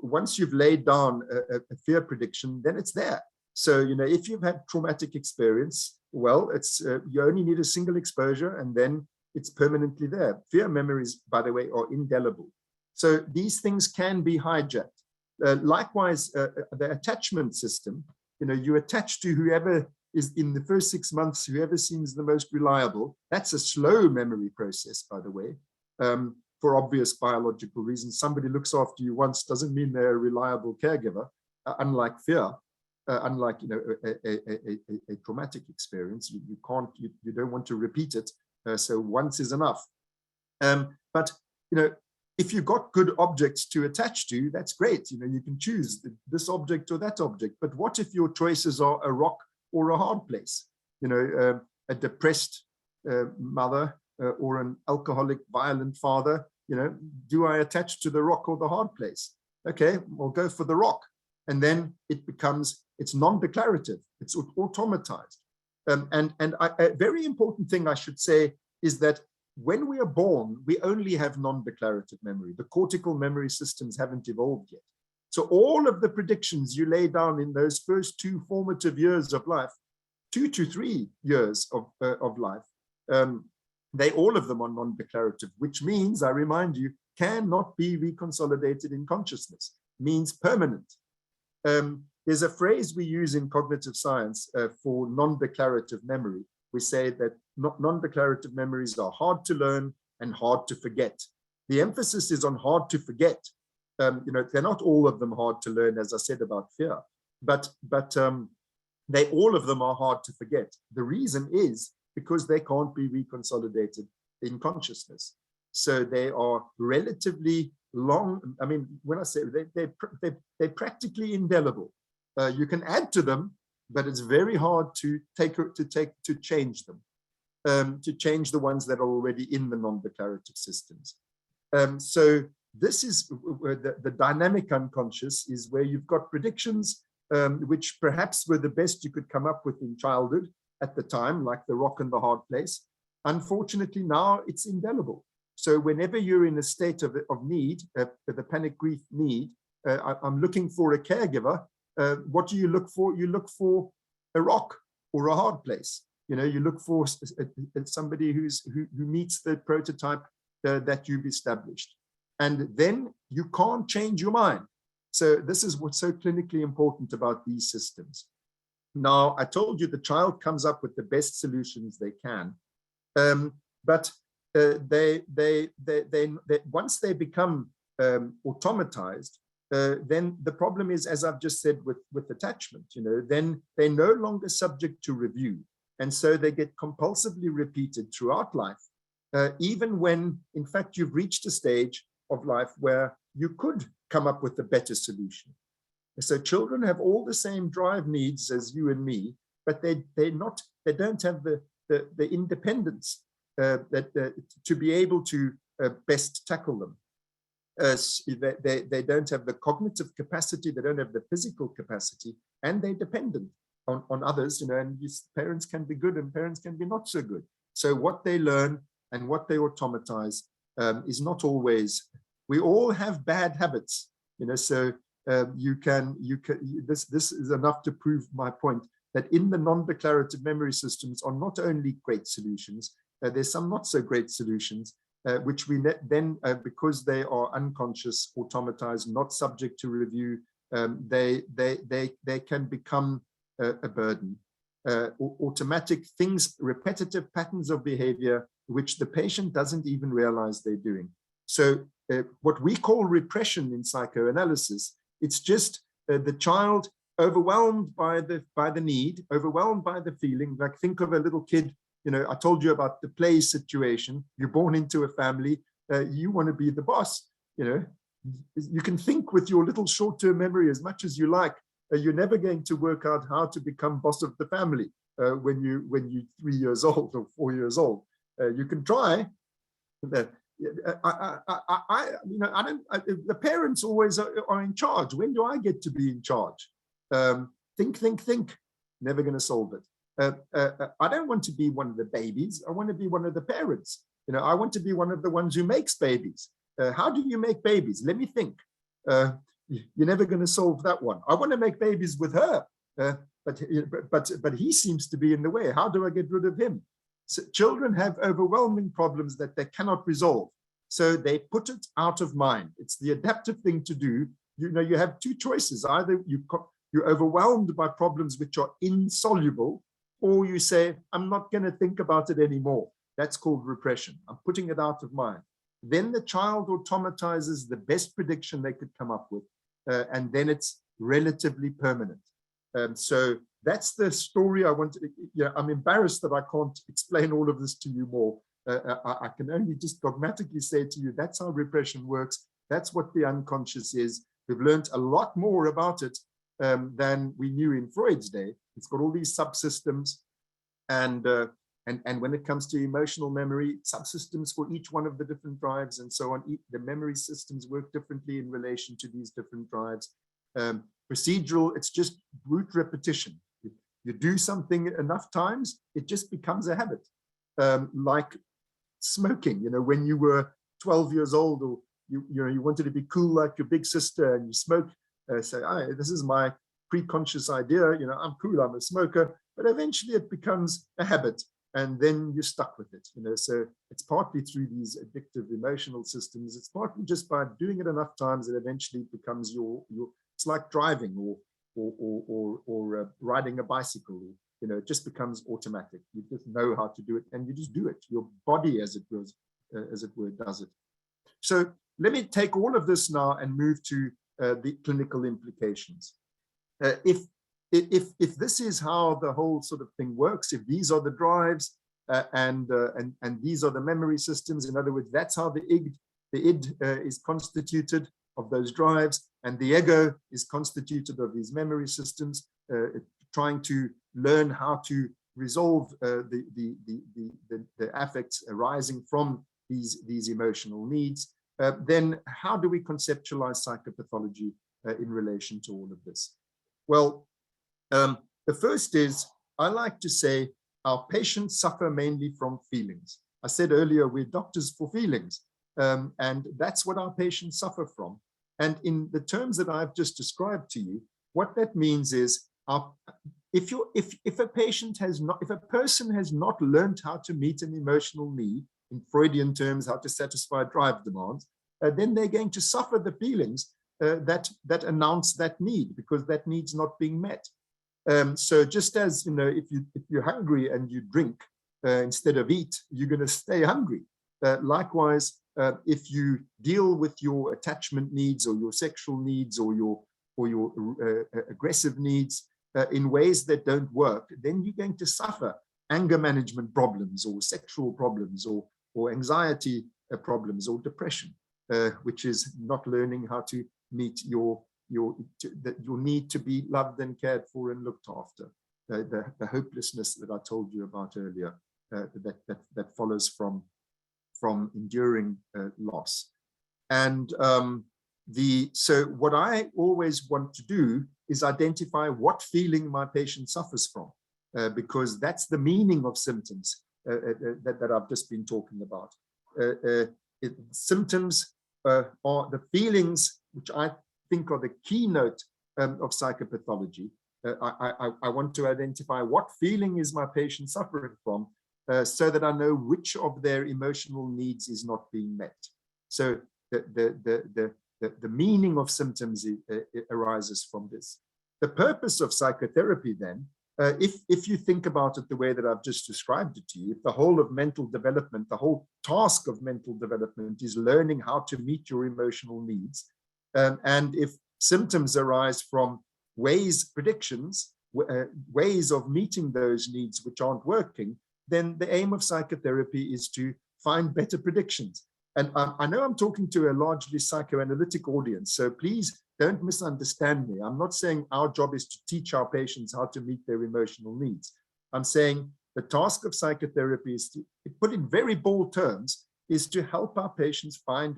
once you've laid down a fear prediction, then it's there. So, you know, if you've had traumatic experience, well, it's you only need a single exposure and then it's permanently there. Fear memories, by the way, are indelible. So these things can be hijacked. Likewise, the attachment system, you know, you attach to whoever is in the first 6 months, whoever seems the most reliable. That's a slow memory process, by the way, for obvious biological reasons. Somebody looks after you once doesn't mean they're a reliable caregiver, unlike fear. Unlike, you know, a traumatic experience, you don't want to repeat it. So once is enough. But, you know, if you've got good objects to attach to, that's great. You can choose this object or that object. But what if your choices are a rock or a hard place? A depressed mother or an alcoholic, violent father. Do I attach to the rock or the hard place? Okay, we'll go for the rock. And then it's non-declarative, it's automatized. And a very important thing I should say is that when we are born, we only have non-declarative memory. The cortical memory systems haven't evolved yet. So all of the predictions you lay down in those first 2 formative years of life, 2 to 3 years of life, all of them are non-declarative, which means, I remind you, cannot be reconsolidated in consciousness, means permanent. There's a phrase we use in cognitive science for non-declarative memory. We say that non-declarative memories are hard to learn and hard to forget. The emphasis is on hard to forget. They're not all of them hard to learn, as I said about fear, but all of them are hard to forget. The reason is because they can't be reconsolidated in consciousness. So they are relatively long. I mean, when I say they're practically indelible. You can add to them, but it's very hard to change them, to change the ones that are already in the non-declarative systems. So this is the dynamic unconscious, is where you've got predictions which perhaps were the best you could come up with in childhood at the time, like the rock and the hard place. Unfortunately, now it's indelible. So whenever you're in a state of need, the panic grief need, I'm looking for a caregiver. What do you look for? You look for a rock or a hard place. You look for somebody who meets the prototype that you've established. And then you can't change your mind. So this is what's so clinically important about these systems. Now, I told you the child comes up with the best solutions they can, but once they become automatized, then the problem is, as I've just said, with attachment. Then they're no longer subject to review, and so they get compulsively repeated throughout life, even when, in fact, you've reached a stage of life where you could come up with a better solution. So children have all the same drive needs as you and me, but they don't have the independence to be able to best tackle them. They don't have the cognitive capacity, they don't have the physical capacity, and they're dependent on others. And parents can be good and parents can be not so good. So what they learn and what they automatize is not always. We all have bad habits, so this is enough to prove my point that in the non-declarative memory systems are not only great solutions, there's some not so great solutions, which we then, because they are unconscious, automatized, not subject to review, they can become a burden. Automatic things, repetitive patterns of behavior, which the patient doesn't even realize they're doing. So what we call repression in psychoanalysis, it's just the child overwhelmed by the need, overwhelmed by the feeling. Like, think of a little kid. I told you about the play situation. You're born into a family. You want to be the boss. You can think with your little short-term memory as much as you like. You're never going to work out how to become boss of the family when you're 3 years old or 4 years old. You can try. The parents always are in charge. When do I get to be in charge? Think. Never going to solve it. I don't want to be one of the babies. I want to be one of the parents. I want to be one of the ones who makes babies. How do you make babies? Let me think. You're never going to solve that one. I want to make babies with her, but he seems to be in the way. How do I get rid of him? So children have overwhelming problems that they cannot resolve. So they put it out of mind. It's the adaptive thing to do. You have two choices. Either you're overwhelmed by problems which are insoluble, or you say, I'm not going to think about it anymore. That's called repression. I'm putting it out of mind. Then the child automatizes the best prediction they could come up with, and then it's relatively permanent. So that's the story I want to, I'm embarrassed that I can't explain all of this to you more, I can only just dogmatically say to you, that's how repression works. That's what the unconscious is. We've learned a lot more about it than we knew in Freud's day. It's got all these subsystems, and when it comes to emotional memory, subsystems for each one of the different drives and so on. The memory systems work differently in relation to these different drives. Procedural, it's just rote repetition. You do something enough times, it just becomes a habit. Like smoking, when you were 12 years old, or you wanted to be cool like your big sister, and you smoke, say, this is my pre-conscious idea, I'm cool, I'm a smoker, but eventually it becomes a habit, and then you're stuck with it. So it's partly through these addictive emotional systems, it's partly just by doing it enough times that eventually it becomes your it's like driving or riding a bicycle. It just becomes automatic. You just know how to do it, and you just do it. Your body, as it were, does it. So let me take all of this now and move to the clinical implications. If this is how the whole sort of thing works, if these are the drives and these are the memory systems, in other words, that's how the id is constituted of those drives, and the ego is constituted of these memory systems, trying to learn how to resolve the affects arising from these emotional needs. Then how do we conceptualize psychopathology in relation to all of this? Well, the first is, I like to say our patients suffer mainly from feelings. I said earlier, we're doctors for feelings, and that's what our patients suffer from. And in the terms that I've just described to you, what that means is, if a person has not learned how to meet an emotional need, in Freudian terms, how to satisfy drive demands, then they're going to suffer the feelings that announce that need, because that need's not being met. So just as, if you're hungry and you drink instead of eat, you're going to stay hungry. Likewise, if you deal with your attachment needs or your sexual needs or your aggressive needs in ways that don't work, then you're going to suffer anger management problems or sexual problems or anxiety problems or depression, which is not learning how to meet your need to be loved and cared for and looked after. The hopelessness that I told you about earlier, that follows from enduring loss. And so what I always want to do is identify what feeling my patient suffers from, because that's the meaning of symptoms that I've just been talking about. Symptoms are the feelings which I think are the keynote of psychopathology. I want to identify what feeling is my patient suffering from, so that I know which of their emotional needs is not being met. So the meaning of symptoms arises from this. The purpose of psychotherapy then, if you think about it the way that I've just described it to you, if the whole of mental development, the whole task of mental development is learning how to meet your emotional needs, and if symptoms arise from predictions, ways of meeting those needs which aren't working, then the aim of psychotherapy is to find better predictions. And I know I'm talking to a largely psychoanalytic audience, so please don't misunderstand me. I'm not saying our job is to teach our patients how to meet their emotional needs. I'm saying the task of psychotherapy is to, put in very bold terms, is to help our patients find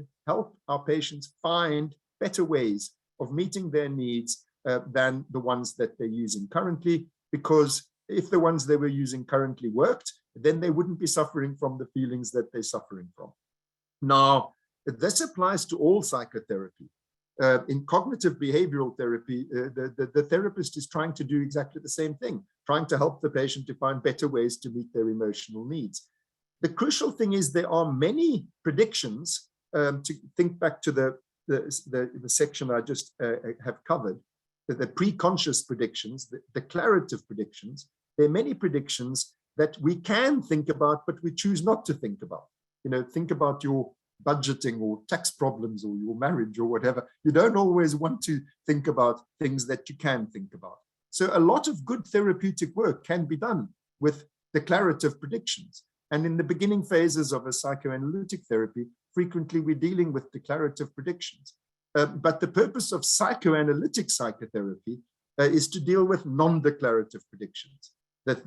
better ways of meeting their needs than the ones that they're using currently, because if the ones they were using currently worked, then they wouldn't be suffering from the feelings that they're suffering from. Now, this applies to all psychotherapy. In cognitive behavioral therapy, the therapist is trying to do exactly the same thing, trying to help the patient to find better ways to meet their emotional needs. The crucial thing is there are many predictions, to think back to the section I just have covered, the pre-conscious predictions, the declarative predictions. There are many predictions that we can think about, but we choose not to think about. Think about your budgeting or tax problems or your marriage or whatever. You don't always want to think about things that you can think about. So a lot of good therapeutic work can be done with declarative predictions. And in the beginning phases of a psychoanalytic therapy, frequently we're dealing with declarative predictions. But the purpose of psychoanalytic psychotherapy is to deal with non-declarative predictions. The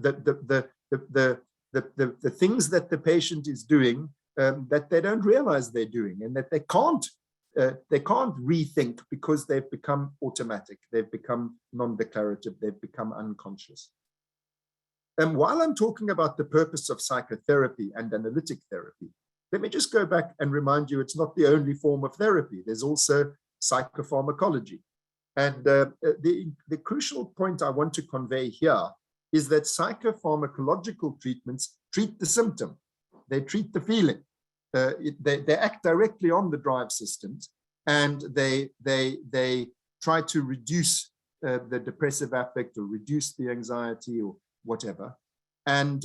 things that the patient is doing that they don't realize they're doing, and that they can't rethink because they've become automatic, they've become non-declarative, they've become unconscious. And while I'm talking about the purpose of psychotherapy and analytic therapy, let me just go back and remind you it's not the only form of therapy. There's also psychopharmacology. And the crucial point I want to convey here is that psychopharmacological treatments treat the symptom. They treat the feeling. They act directly on the drive systems, and they try to reduce the depressive affect or reduce the anxiety or whatever. And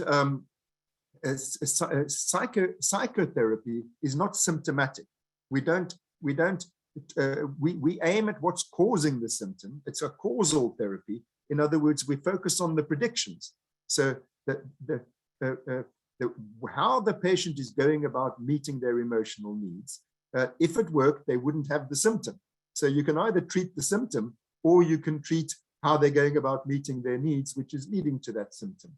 psychotherapy is not symptomatic. We aim at what's causing the symptom. It's a causal therapy. In other words, we focus on the predictions. So how the patient is going about meeting their emotional needs. If it worked, they wouldn't have the symptom. So you can either treat the symptom, or you can treat how they're going about meeting their needs, which is leading to that symptom.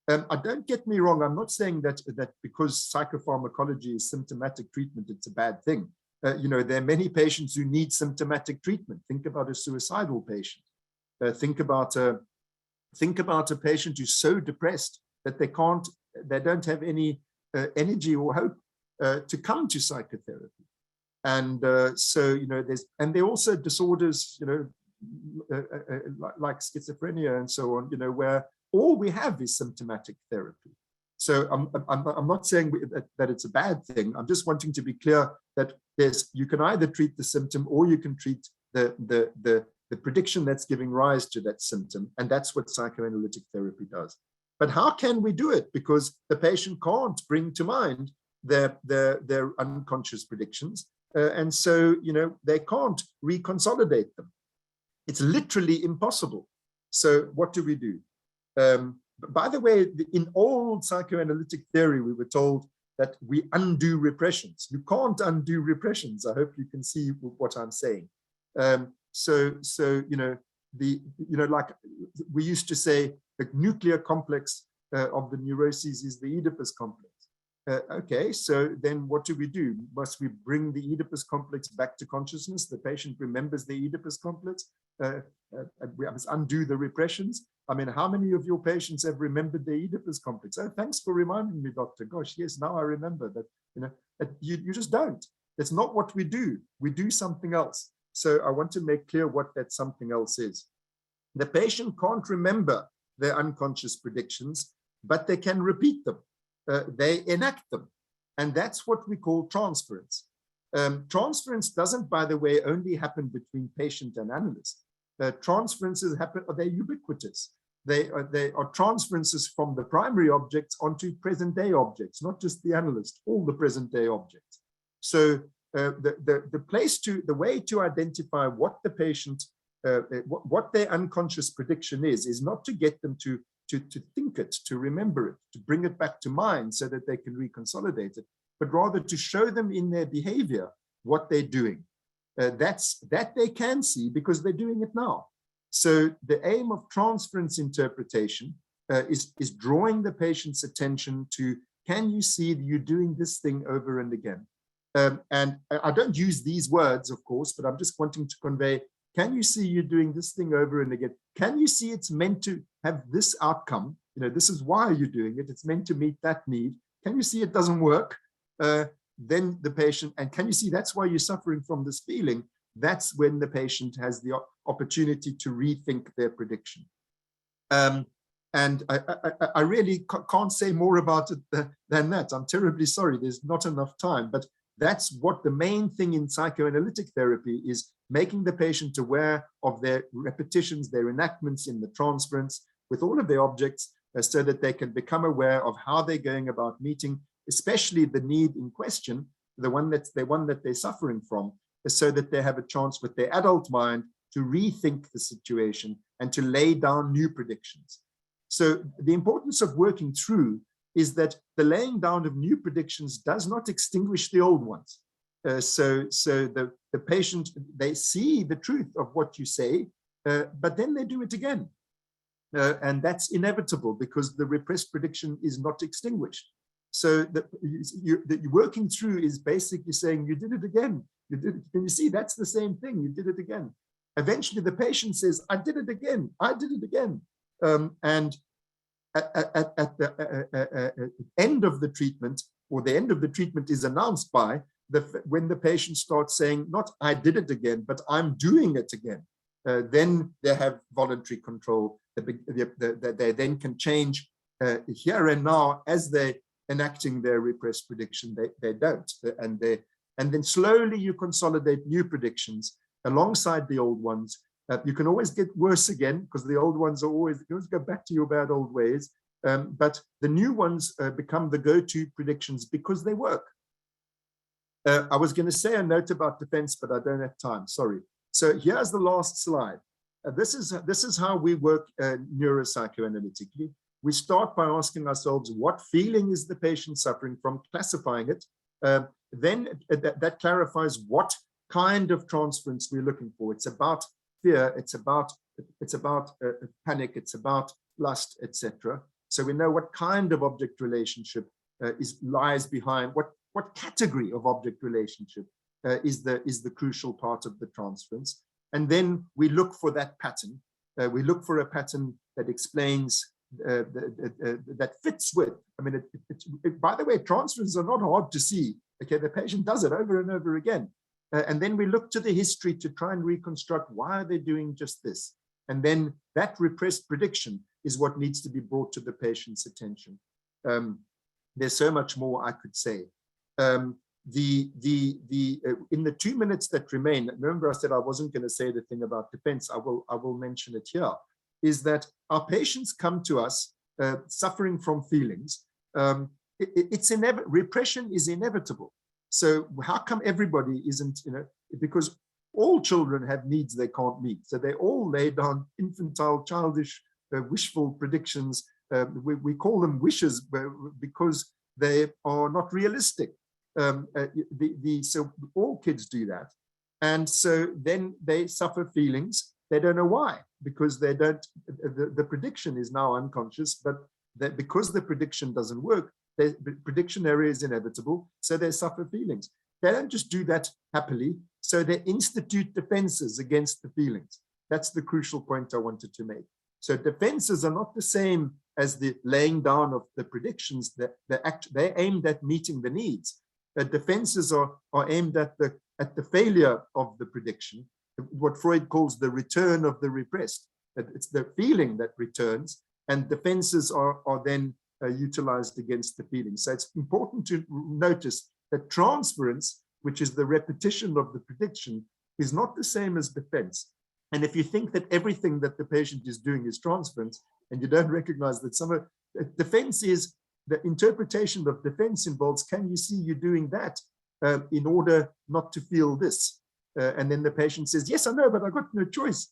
Don't get me wrong, I'm not saying that because psychopharmacology is symptomatic treatment, it's a bad thing. There are many patients who need symptomatic treatment. Think about a suicidal patient. Think about a patient who's so depressed that they don't have any energy or hope to come to psychotherapy. And there are also disorders, like schizophrenia and so on, where all we have is symptomatic therapy. So I'm not saying that it's a bad thing. I'm just wanting to be clear that you can either treat the symptom, or you can treat the prediction that's giving rise to that symptom. And that's what psychoanalytic therapy does. But how can we do it? Because the patient can't bring to mind their unconscious predictions. And so, they can't reconsolidate them. It's literally impossible. So what do we do? By the way, in old psychoanalytic theory, we were told that we undo repressions. You can't undo repressions. I hope you can see what I'm saying. Like we used to say, the nuclear complex of the neuroses is the Oedipus complex. Okay, so then what do? Must we bring the Oedipus complex back to consciousness? The patient remembers the Oedipus complex. We must undo the repressions. I mean, how many of your patients have remembered the Oedipus complex? Oh, thanks for reminding me, doctor. Gosh, yes, now I remember that. You just don't. That's not what we do. We do something else. So I want to make clear what that something else is. The patient can't remember their unconscious predictions, but they can repeat them. They enact them. And that's what we call transference. Transference doesn't, by the way, only happen between patient and analyst. Transferences happen, they're ubiquitous. They are transferences from the primary objects onto present day objects, not just the analyst, all the present day objects. So the way to identify what the patient, what their unconscious prediction is not to get them to think it, to remember it, to bring it back to mind so that they can reconsolidate it, but rather to show them in their behavior what they're doing. That they can see because they're doing it now. So the aim of transference interpretation is drawing the patient's attention to, can you see that you're doing this thing over and again? And I don't use these words, of course, but I'm just wanting to convey, can you see you're doing this thing over and again? Can you see it's meant to have this outcome? This is why you're doing it. It's meant to meet that need. Can you see it doesn't work? Then the patient, and can you see that's why you're suffering from this feeling? That's when the patient has the opportunity to rethink their prediction. And I really can't say more about it than that. I'm terribly sorry, there's not enough time, but that's what the main thing in psychoanalytic therapy is, making the patient aware of their repetitions, their enactments in the transference with all of their objects, so that they can become aware of how they're going about meeting, especially the need in question, the one that they're suffering from, so that they have a chance with their adult mind to rethink the situation and to lay down new predictions. So the importance of working through is that the laying down of new predictions does not extinguish the old ones. So the patient, they see the truth of what you say, but then they do it again. And that's inevitable because the repressed prediction is not extinguished. So the working through is basically saying, you did it again. You did it. Can you see, that's the same thing. You did it again. Eventually the patient says, I did it again. I did it again. And at the end of the treatment, or the end of the treatment is announced by when the patient starts saying, not I did it again, but I'm doing it again. Then they have voluntary control. They then can change here and now as they're enacting their repressed prediction. They don't, and then slowly you consolidate new predictions alongside the old ones. You can always get worse again because the old ones are always, you always go back to your bad old ways. But the new ones become the go-to predictions because they work. I was going to say a note about defense, but I don't have time. Sorry. So here's the last slide. This is how we work neuropsychoanalytically. We start by asking ourselves, what feeling is the patient suffering from, classifying it. Then that clarifies what kind of transference we're looking for. It's about fear, it's about panic, it's about lust, etc. So we know what kind of object relationship lies behind, what category of object relationship is the crucial part of the transference. And then we look for that pattern. We look for a pattern that explains, that fits with. I mean, by the way, transferences are not hard to see. Okay, the patient does it over and over again. And then we look to the history to try and reconstruct why are they doing just this. And then that repressed prediction is what needs to be brought to the patient's attention. There's so much more I could say. In the 2 minutes that remain, remember I said I wasn't going to say the thing about defense. I will mention it here. Is that our patients come to us suffering from feelings. Repression is inevitable. So how come everybody isn't, because all children have needs they can't meet. So they all lay down infantile, childish, wishful predictions. We call them wishes because they are not realistic. So all kids do that. And so then they suffer feelings. They don't know why, because they don't, the prediction is now unconscious, but because the prediction doesn't work, the prediction error is inevitable, so they suffer feelings. They don't just do that happily, so they institute defenses against the feelings. That's the crucial point I wanted to make. So defenses are not the same as the laying down of the predictions. They're aimed at meeting the needs. The defenses are aimed at the failure of the prediction, what Freud calls the return of the repressed. It's the feeling that returns, and defenses are then utilized against the feeling. So it's important to notice that transference, which is the repetition of the prediction, is not the same as defense. And if you think that everything that the patient is doing is transference, and you don't recognize that some of defense is, the interpretation of defense involves, can you see you doing that in order not to feel this? And then the patient says, yes, I know, but I got no choice.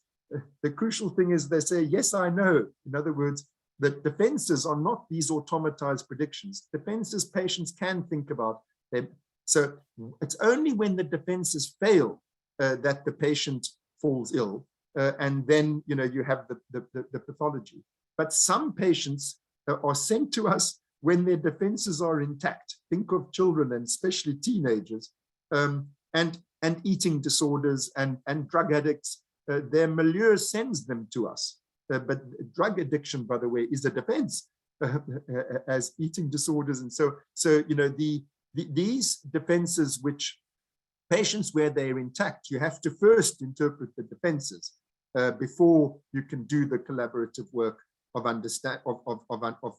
The crucial thing is they say, yes, I know. In other words, the defenses are not these automatized predictions. Defenses patients can think about them. So it's only when the defenses fail that the patient falls ill. And then, you have the pathology. But some patients are sent to us when their defenses are intact. Think of children and especially teenagers, and eating disorders and drug addicts. Their milieu sends them to us. But drug addiction, by the way, is a defense as eating disorders. And so these defenses, which patients where they're intact, you have to first interpret the defenses before you can do the collaborative work of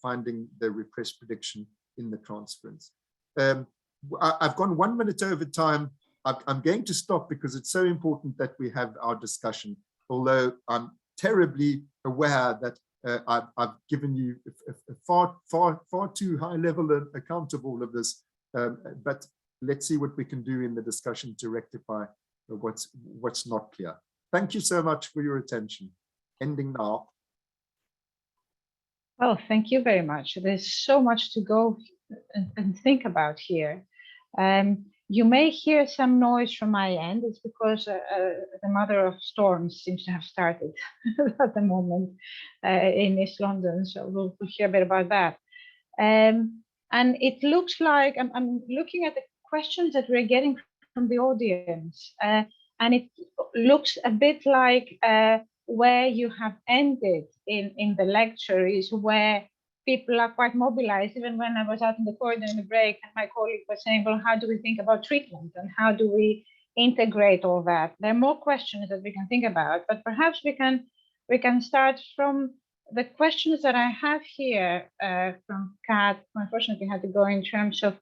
finding the repressed prediction in the transference. I've gone 1 minute over time. I'm going to stop because it's so important that we have our discussion, although I'm terribly aware that I've given you a far too high level account of all of this, but let's see what we can do in the discussion to rectify what's not clear. Thank you so much for your attention. Ending now. Oh, thank you very much. There's so much to go and think about here. You may hear some noise from my end. It's because the mother of storms seems to have started at the moment in East London. So we'll hear a bit about that. And it looks like I'm looking at the questions that we're getting from the audience, and it looks a bit like where you have ended in the lecture is where people are quite mobilized. Even when I was out in the corridor in the break, and my colleague was saying, well, how do we think about treatment and how do we integrate all that? There are more questions that we can think about, but perhaps we can start from the questions that I have here from Kat, unfortunately had to go in terms of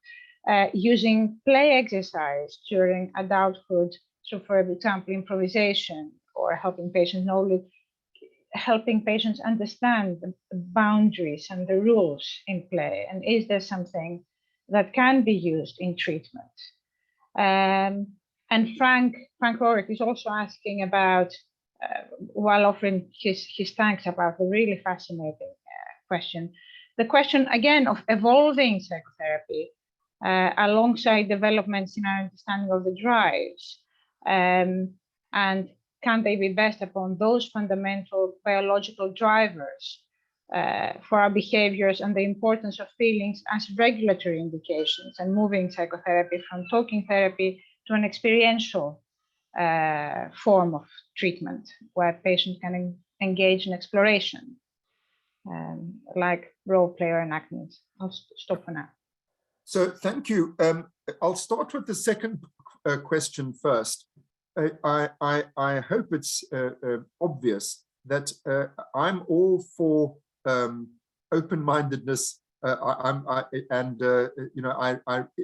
using play exercise during adulthood. So for example, improvisation or helping patients know, helping patients understand the boundaries and the rules in play. And is there something that can be used in treatment? And Frank Rorick is also asking about, while offering his thanks about the really fascinating question, the question again of evolving psychotherapy alongside developments in our understanding of the drives, and can they be based upon those fundamental biological drivers for our behaviors and the importance of feelings as regulatory indications, and moving psychotherapy from talking therapy to an experiential form of treatment where patients can engage in exploration, like role play or enactment. I'll stop for now. So thank you. I'll start with the second question first. I hope it's obvious that I'm all for open-mindedness.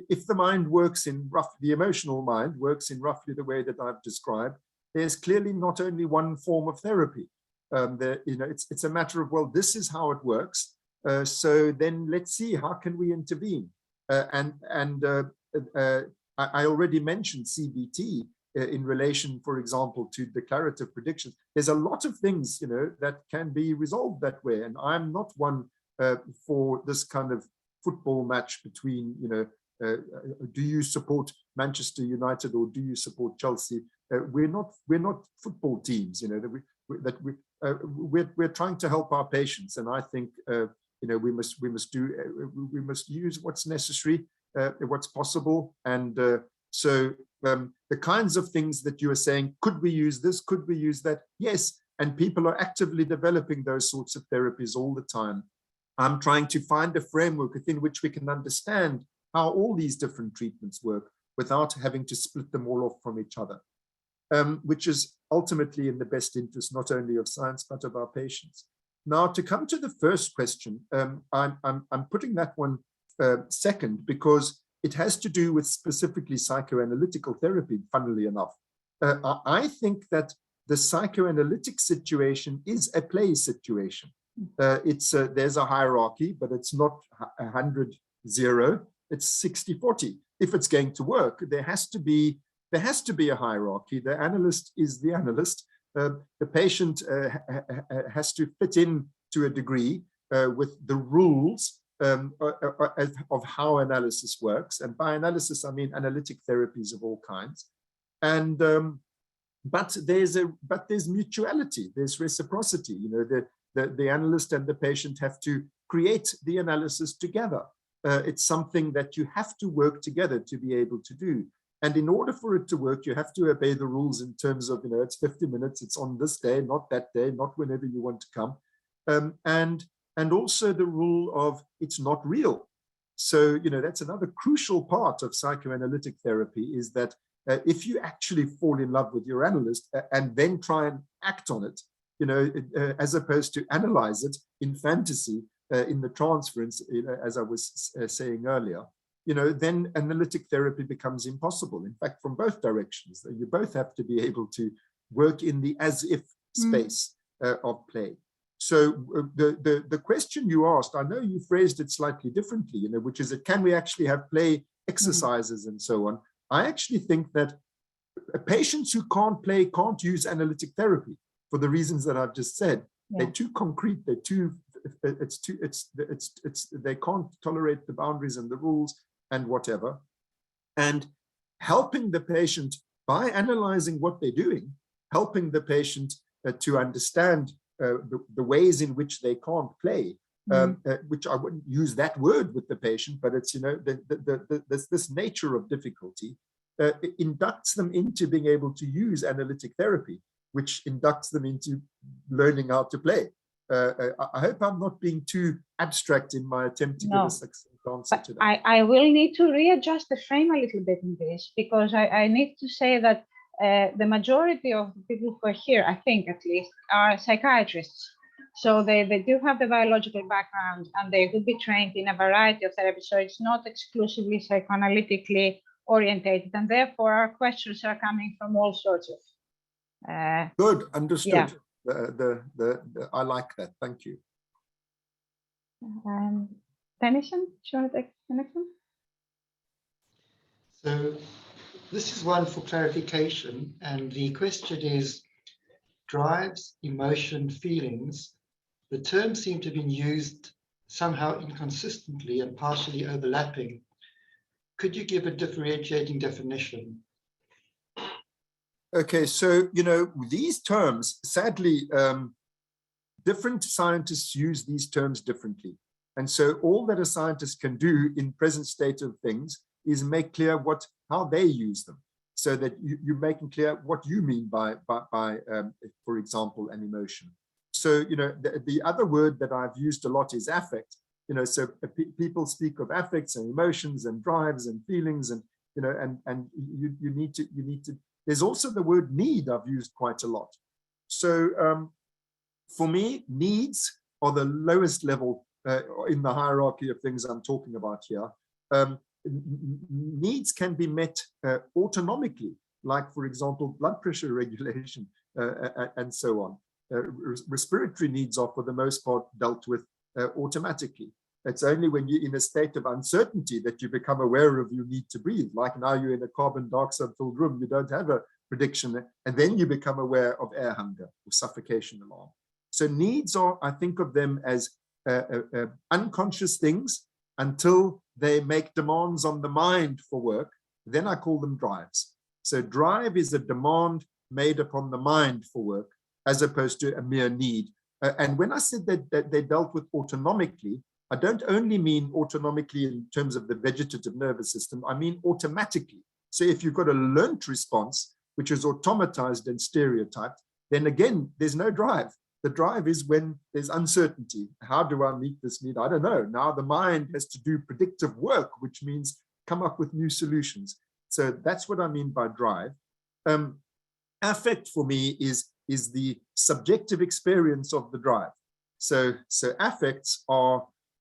If the mind works in the emotional mind works in roughly the way that I've described, there's clearly not only one form of therapy. It's a matter of, well, this is how it works. So then let's see, how can we intervene? I already mentioned CBT in relation, for example, to declarative predictions. There's a lot of things, that can be resolved that way. And I'm not one for this kind of football match between, do you support Manchester United or do you support Chelsea? We're not football teams, we're trying to help our patients, and I think we must use what's necessary, what's possible, and so the kinds of things that you are saying, could we use this? Could we use that? Yes, and people are actively developing those sorts of therapies all the time. I'm trying to find a framework within which we can understand how all these different treatments work without having to split them all off from each other, which is ultimately in the best interest not only of science but of our patients. Now, to come to the first question, I'm putting that one second because it has to do with specifically psychoanalytical therapy, funnily enough. I think that the psychoanalytic situation is a play situation. There's a hierarchy, but it's not 100-0. It's 60-40. If it's going to work, there has to be a hierarchy. The analyst is the analyst. The patient has to fit in to a degree with the rules of how analysis works. And by analysis, I mean analytic therapies of all kinds. And but there's mutuality, there's reciprocity. The analyst and the patient have to create the analysis together. It's something that you have to work together to be able to do. And in order for it to work, you have to obey the rules in terms of, it's 50 minutes, it's on this day, not that day, not whenever you want to come. And also the rule of it's not real. So, that's another crucial part of psychoanalytic therapy, is that if you actually fall in love with your analyst and then try and act on it, as opposed to analyze it in fantasy, in the transference, as I was saying earlier, then analytic therapy becomes impossible. In fact, from both directions, you both have to be able to work in the as-if space of play. So the question you asked, I know you phrased it slightly differently, which is that can we actually have play exercises and so on? I actually think that patients who can't play can't use analytic therapy for the reasons that I've just said. Yeah. They're too concrete, they're too they can't tolerate the boundaries and the rules and whatever. And helping the patient by analyzing what they're doing, helping the patient to understand the ways in which they can't play, which I wouldn't use that word with the patient, but it's, this nature of difficulty inducts them into being able to use analytic therapy, which inducts them into learning how to play. I hope I'm not being too abstract in my attempt to give a succinct answer to that. I will need to readjust the frame a little bit in this, because I need to say that the majority of the people who are here, I think at least, are psychiatrists. So they do have the biological background, and they will be trained in a variety of therapies. So it's not exclusively psychoanalytically orientated, and therefore our questions are coming from all sorts of. Good, understood. Yeah. I like that. Thank you. Tennyson, do you want to take the next one? So this is one for clarification, and the question is drives, emotion, feelings. The terms seem to have been used somehow inconsistently and partially overlapping. Could you give a differentiating definition? Okay, so, these terms, sadly, different scientists use these terms differently. And so all that a scientist can do in present state of things is make clear how they use them, so that you're making clear what you mean by for example, an emotion. So, the other word that I've used a lot is affect. So people speak of affects and emotions and drives and feelings, and you need to. There's also the word need I've used quite a lot. So for me, needs are the lowest level in the hierarchy of things I'm talking about here. Needs can be met autonomically, like, for example, blood pressure regulation and so on. Respiratory needs are, for the most part, dealt with automatically. It's only when you're in a state of uncertainty that you become aware of your need to breathe. Like now you're in a carbon dioxide filled room, you don't have a prediction, and then you become aware of air hunger or suffocation alarm. So needs are, I think of them as unconscious things until they make demands on the mind for work. Then I call them drives. So drive is a demand made upon the mind for work, as opposed to a mere need. And when I said that they dealt with autonomically, I don't only mean autonomically in terms of the vegetative nervous system, I mean automatically. So if you've got a learnt response, which is automatized and stereotyped, then again, there's no drive. The drive is when there's uncertainty. How do I meet this need? I don't know. Now the mind has to do predictive work, which means come up with new solutions. So that's what I mean by drive. Affect for me is the subjective experience of the drive. So affects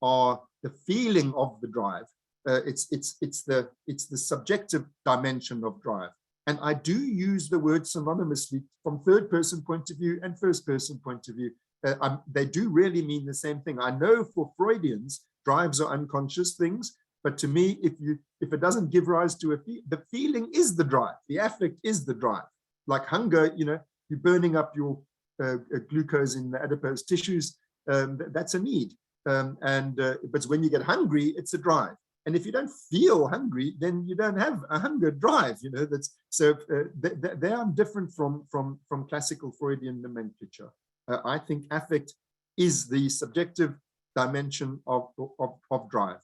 are the feeling of the drive. It's the subjective dimension of drive. And I do use the word synonymously from third person point of view and first person point of view. They do really mean the same thing. I know for Freudians, drives are unconscious things, but to me, if it doesn't give rise to the feeling is the drive, the affect is the drive. Like hunger, you're burning up your glucose in the adipose tissues, that's a need. But when you get hungry, it's a drive. And if you don't feel hungry, then you don't have a hunger drive. They are different from classical Freudian nomenclature. I think affect is the subjective dimension of drive.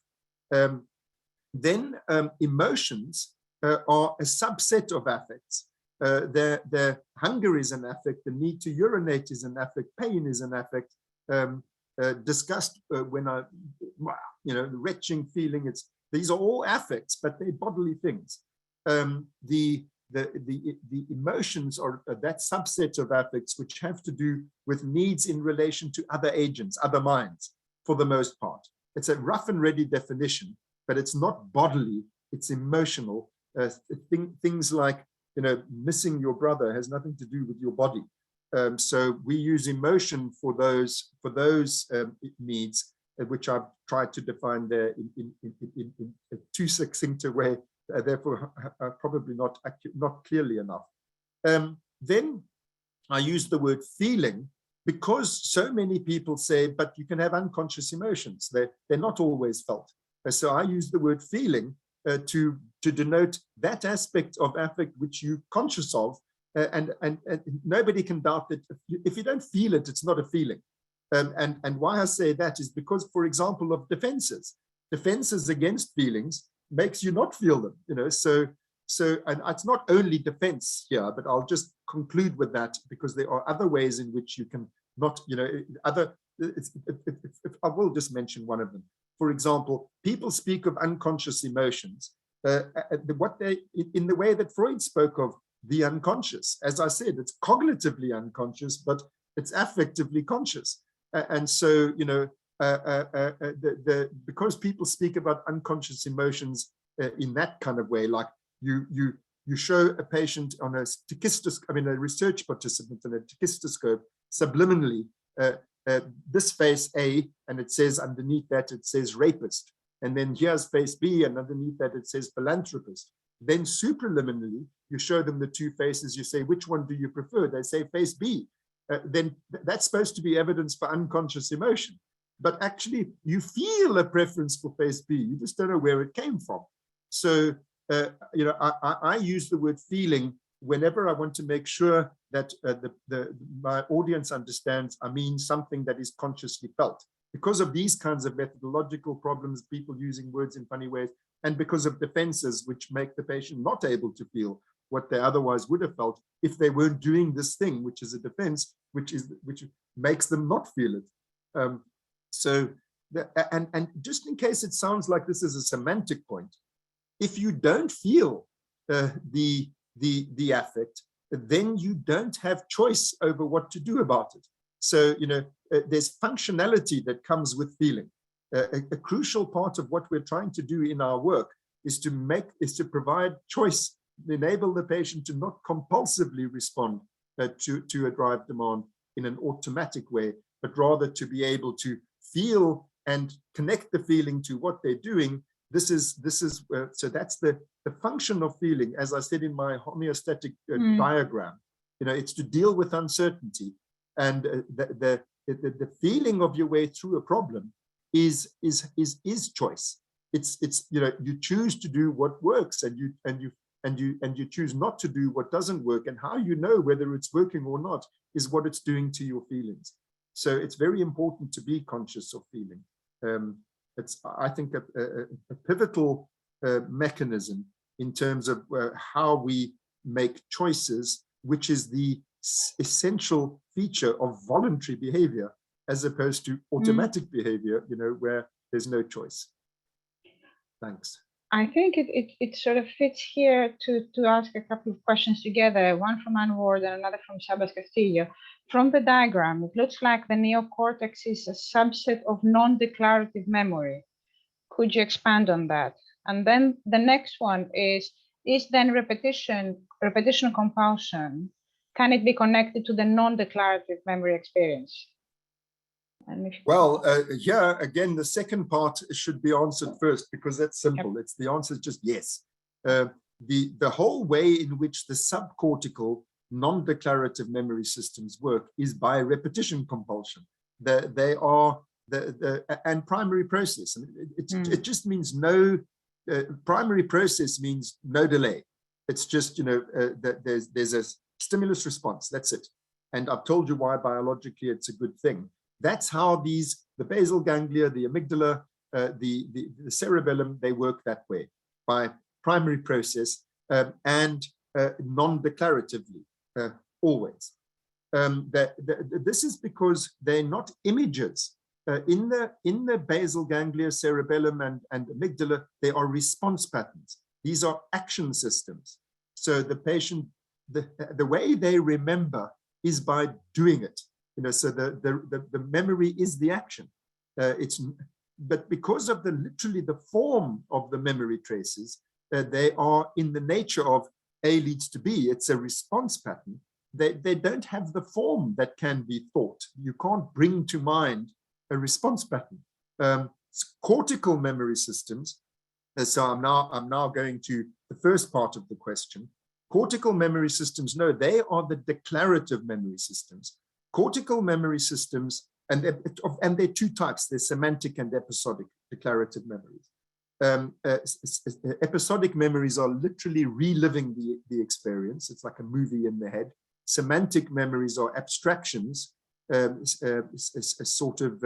Then emotions are a subset of affects. The hunger is an affect, the need to urinate is an affect, pain is an affect, disgust when the retching feeling, these are all affects, but they're bodily things. The emotions are that subset of affects which have to do with needs in relation to other agents, other minds, for the most part. It's a rough and ready definition, but it's not bodily, it's emotional. Things like, missing your brother has nothing to do with your body. So we use emotion for those needs, which I've tried to define there in a too succinct a way, therefore probably not clearly enough. Then I use the word feeling because so many people say, but you can have unconscious emotions. They're not always felt. So I use the word feeling to denote that aspect of affect which you're conscious of, and nobody can doubt that if you don't feel it, it's not a feeling. And why I say that is because, for example, of defenses against feelings makes you not feel them, you know. So and it's not only defense here, but I'll just conclude with that, because there are other ways in which you can not, you know, I will just mention one of them. For example, people speak of unconscious emotions, in the way that Freud spoke of the unconscious. As I said, it's cognitively unconscious, but it's affectively conscious. And so, you know, because people speak about unconscious emotions in that kind of way, like you show a patient on a tachistoscope, I mean, a research participant on a tachistoscope, subliminally, this face A, and it says underneath that, it says rapist. And then here's face B, and underneath that, it says philanthropist. Then supraliminally, you show them the two faces, you say, which one do you prefer? They say face B. Then that's supposed to be evidence for unconscious emotion. But actually, you feel a preference for face B. You just don't know where it came from. So, you know, I use the word feeling whenever I want to make sure that my audience understands I mean something that is consciously felt. Because of these kinds of methodological problems, people using words in funny ways, and because of defenses which make the patient not able to feel what they otherwise would have felt if they weren't doing this thing, which is a defense, which makes them not feel it. And just in case it sounds like this is a semantic point, if you don't feel the affect, then you don't have choice over what to do about it. So, you know, there's functionality that comes with feeling. A crucial part of what we're trying to do in our work is to provide choice, enable the patient to not compulsively respond to a drive demand in an automatic way, but rather to be able to feel and connect the feeling to what they're doing. So that's the function of feeling, as I said in my homeostatic diagram. You know, it's to deal with uncertainty, and the feeling of your way through a problem is choice. It's you know, you choose to do what works, and you choose not to do what doesn't work, and how you know whether it's working or not is what it's doing to your feelings. So it's very important to be conscious of feeling. It's, I think, a pivotal mechanism in terms of how we make choices, which is the essential feature of voluntary behavior, as opposed to automatic behavior, you know, where there's no choice. Thanks. I think it sort of fits here to ask a couple of questions together, one from Anne Ward and another from Sabas Castillo. From the diagram, it looks like the neocortex is a subset of non-declarative memory. Could you expand on that? And then the next one is then repetition compulsion, can it be connected to the non-declarative memory experience? Well, yeah, again, the second part should be answered first, because that's simple. Yep. It's the answer is just yes. The whole way in which the subcortical non-declarative memory systems work is by repetition compulsion. They are and primary process. And it just means no primary process means no delay. It's just, you know, that there's a stimulus response. That's it. And I've told you why biologically it's a good thing. That's how the basal ganglia, the amygdala, the cerebellum, they work that way, by primary process and non-declaratively, always. This is because they're not images. In the basal ganglia, cerebellum, and amygdala, they are response patterns. These are action systems. So the patient, the way they remember is by doing it. You know, so the memory is the action. But because of literally the form of the memory traces, they are in the nature of A leads to B. It's a response pattern. They don't have the form that can be thought. You can't bring to mind a response pattern. Cortical memory systems. So I'm now going to the first part of the question. Cortical memory systems, no, they are the declarative memory systems. cortical memory systems, and there are two types, there's semantic and episodic declarative memories. Episodic memories are literally reliving the experience. It's like a movie in the head. Semantic memories are abstractions, a sort of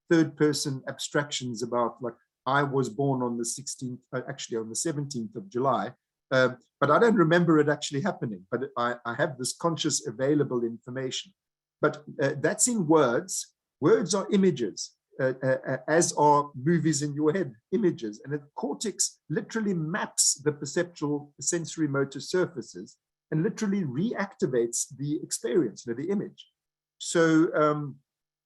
third-person abstractions about, like, I was born on the 16th, actually on the 17th of July, but I don't remember it actually happening, but I have this conscious available information. But that's in words. Words are images, as are movies in your head, images. And the cortex literally maps the perceptual sensory motor surfaces and literally reactivates the experience, the image. So,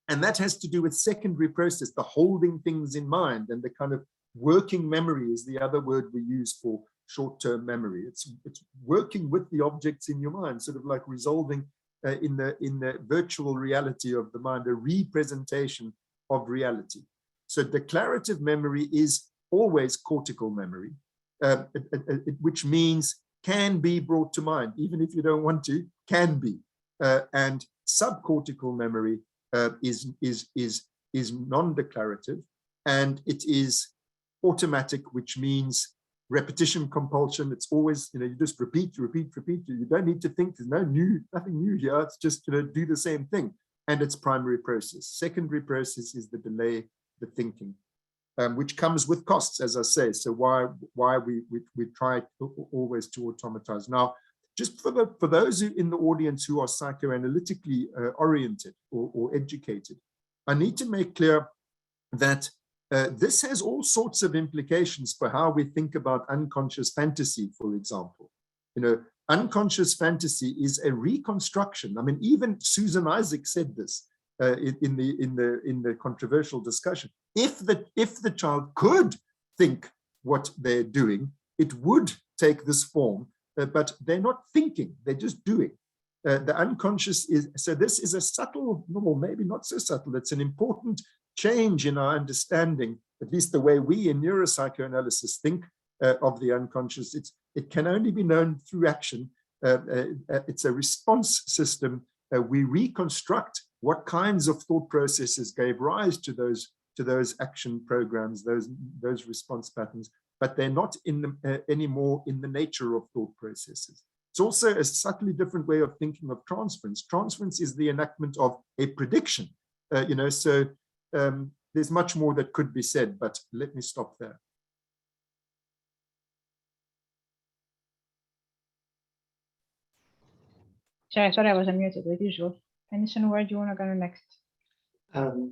and that has to do with secondary process, the holding things in mind, and the kind of working memory is the other word we use for short-term memory. It's working with the objects in your mind, sort of like resolving in the virtual reality of the mind, a representation of reality. So declarative memory is always cortical memory, which means can be brought to mind, even if you don't want to, can be. And subcortical memory is non-declarative, and it is automatic, which means repetition compulsion. It's always, you just repeat. You don't need to think. There's nothing new here. It's just, do the same thing. And it's primary process. Secondary process is the delay, the thinking, which comes with costs, as I say. So why we try always to automatize. Now, just for those in the audience who are psychoanalytically oriented or educated, I need to make clear that this has all sorts of implications for how we think about unconscious fantasy, for example. Unconscious fantasy is a reconstruction. I mean, even Susan Isaac said this in the controversial discussion. If the child could think what they're doing, it would take this form, but they're not thinking, they're just doing. The unconscious is, so this is a subtle, or maybe not so subtle, it's an important change in our understanding, at least the way we in neuropsychoanalysis think of the unconscious. It can only be known through action. It's a response system. We reconstruct what kinds of thought processes gave rise to those action programs, those response patterns, but they're not anymore in the nature of thought processes. It's also a subtly different way of thinking of transference. Transference is the enactment of a prediction, so there's much more that could be said, but let me stop there. Sorry, I thought I was unmuted as usual. Tennyson, where do you want to go next? Well,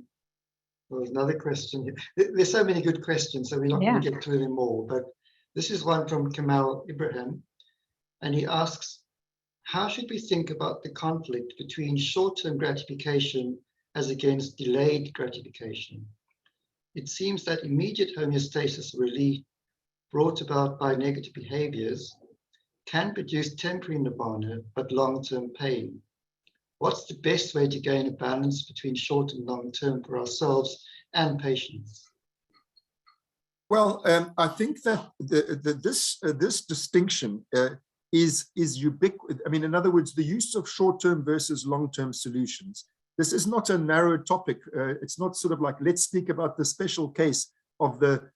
there's another question here. There's so many good questions, so we're not going to get to them all, but this is one from Kamal Ibrahim, and he asks, how should we think about the conflict between short-term gratification as against delayed gratification? It seems that immediate homeostasis relief brought about by negative behaviors can produce temporary nirvana, but long-term pain. What's the best way to gain a balance between short and long-term for ourselves and patients? Well, I think that this distinction is ubiquitous. I mean, in other words, the use of short-term versus long-term solutions. This is not a narrow topic. It's not sort of like, let's speak about the special case of the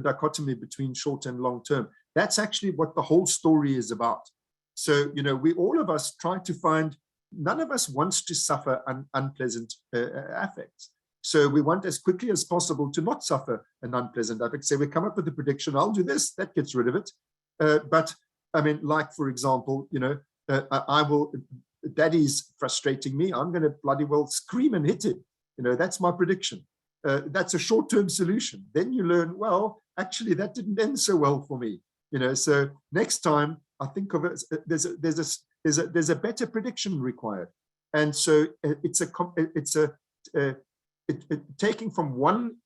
dichotomy between short and long-term. That's actually what the whole story is about. So, we all of us try to find, none of us wants to suffer unpleasant affects. So we want as quickly as possible to not suffer an unpleasant affect. So we come up with a prediction, I'll do this, that gets rid of it. But I mean, like, for example, Daddy's frustrating me, I'm going to bloody well scream and hit him. That's my prediction. That's a short-term solution. Then you learn, well, actually, that didn't end so well for me. So next time I think of it, there's a better prediction required. And so it's taking from one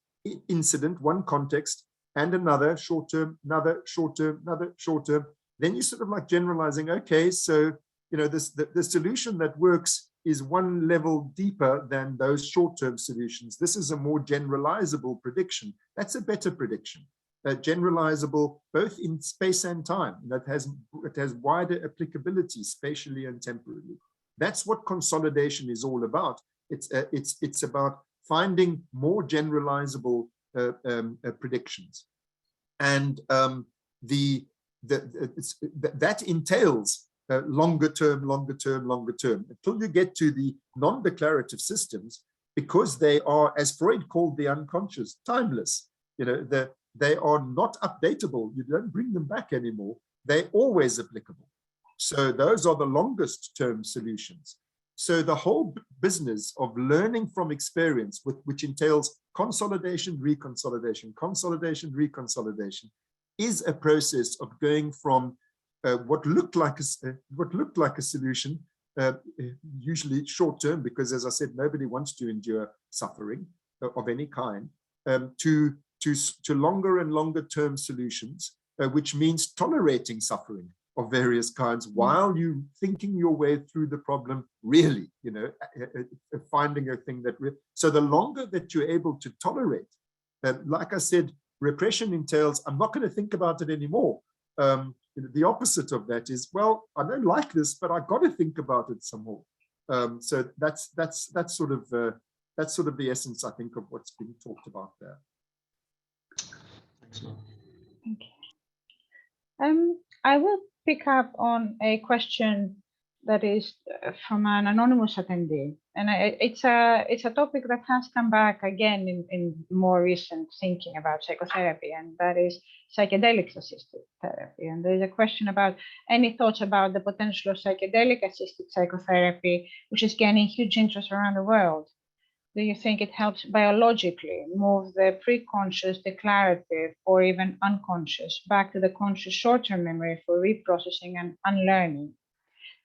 incident, one context, and another short-term, another short-term, another short-term. Then you're sort of like generalizing, okay, so the solution that works is one level deeper than those short-term solutions. This is a more generalizable prediction. That's a better prediction, generalizable both in space and time. It has wider applicability spatially and temporally. That's what consolidation is all about. It's about finding more generalizable predictions, and that entails longer term, until you get to the non-declarative systems, because they are, as Freud called the unconscious, timeless. They are not updatable. You don't bring them back anymore. They're always applicable. So those are the longest term solutions. So the whole business of learning from experience, which entails consolidation, reconsolidation, consolidation, reconsolidation, is a process of going from what looked like a solution, usually short term, because, as I said, nobody wants to endure suffering of any kind, to longer and longer term solutions, which means tolerating suffering of various kinds while you thinking your way through the problem, really, finding a thing that, so the longer that you're able to tolerate, like I said, repression entails, I'm not going to think about it anymore. The opposite of that is, well, I don't like this, but I got to think about it some more. So that's sort of the essence, I think, of what's being talked about there. Thanks, Mark. Okay. I will pick up on a question that is from an anonymous attendee, and it's a topic that has come back again in more recent thinking about psychotherapy, and that is psychedelic-assisted therapy. And there's a question about any thoughts about the potential of psychedelic-assisted psychotherapy, which is gaining huge interest around the world. Do you think it helps biologically move the pre-conscious, declarative, or even unconscious back to the conscious short-term memory for reprocessing and unlearning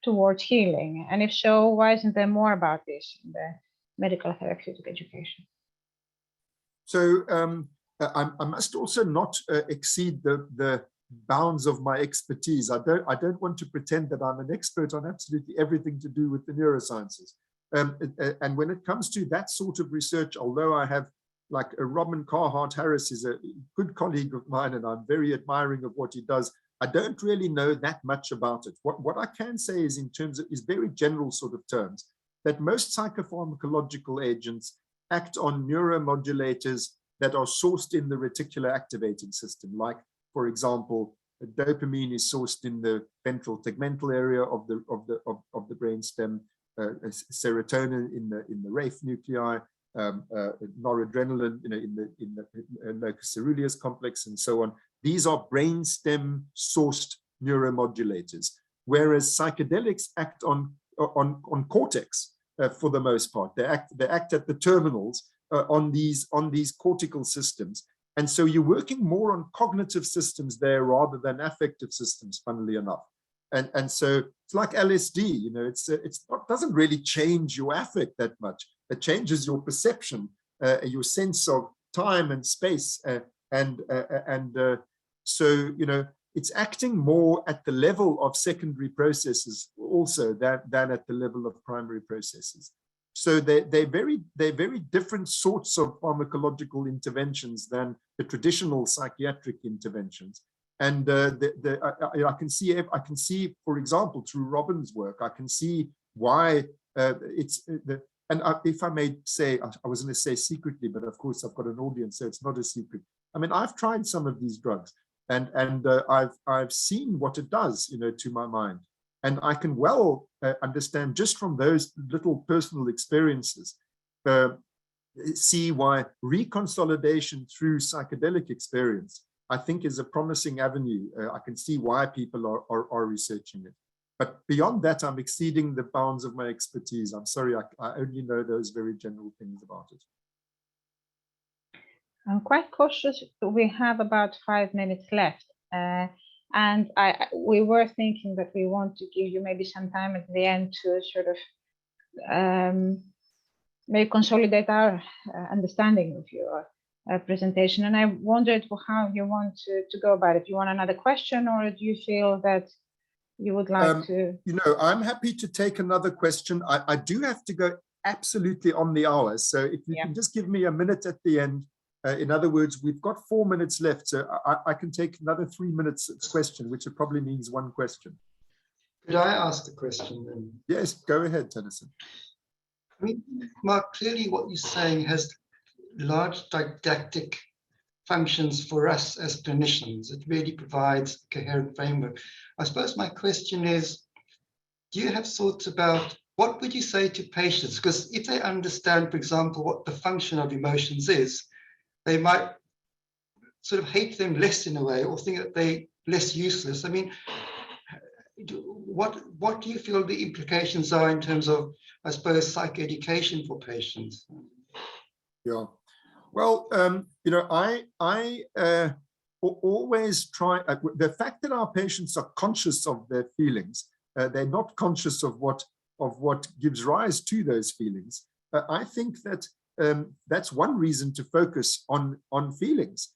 towards healing? And if so, why isn't there more about this in the medical therapeutic education? So I must also not exceed the bounds of my expertise. I don't want to pretend that I'm an expert on absolutely everything to do with the neurosciences. And when it comes to that sort of research, although I have, like, Robin Carhart-Harris is a good colleague of mine, and I'm very admiring of what he does, I don't really know that much about it. What I can say is, in terms of, is very general sort of terms, that most psychopharmacological agents act on neuromodulators that are sourced in the reticular activating system. Like, for example, dopamine is sourced in the ventral tegmental area of the brainstem. Serotonin in the Rafe nuclei, noradrenaline, in the locus ceruleus complex, and so on. These are brainstem sourced neuromodulators, whereas psychedelics act on cortex for the most part. They act at the terminals on these cortical systems, and so you're working more on cognitive systems there rather than affective systems, funnily enough. And so it's like LSD, it doesn't really change your affect that much. It changes your perception, your sense of time and space, so it's acting more at the level of secondary processes also than at the level of primary processes. So they're very different sorts of pharmacological interventions than the traditional psychiatric interventions. And I can see, for example, through Robin's work, I can see why if I may say, I was going to say secretly, but of course I've got an audience, so it's not a secret. I mean, I've tried some of these drugs, and I've seen what it does, to my mind, and I can well understand just from those little personal experiences, see why reconsolidation through psychedelic experience, I think, is a promising avenue. I can see why people are researching it. But beyond that, I'm exceeding the bounds of my expertise. I'm sorry, I only know those very general things about it. I'm quite cautious. We have about 5 minutes left. And we were thinking that we want to give you maybe some time at the end to sort of maybe consolidate our understanding of your presentation. And I wondered how you want to go about it. Do you want another question, or do you feel that you would like to? I'm happy to take another question. I do have to go absolutely on the hour. So if you can just give me a minute at the end. In other words, we've got 4 minutes left. So I can take another 3 minutes question, which probably means one question. Could I ask a question then? Yes, go ahead, Tennyson. I mean, Mark, clearly what you're saying has large didactic functions for us as clinicians. It really provides a coherent framework. I suppose my question is, do you have thoughts about what would you say to patients? Because if they understand, for example, what the function of emotions is, they might sort of hate them less in a way, or think that they're less useless. I mean, what do you feel the implications are in terms of, I suppose, psychoeducation for patients? Yeah, well, you know, I always try, the fact that our patients are conscious of their feelings, they're not conscious of what gives rise to those feelings. I think that that's one reason to focus on feelings.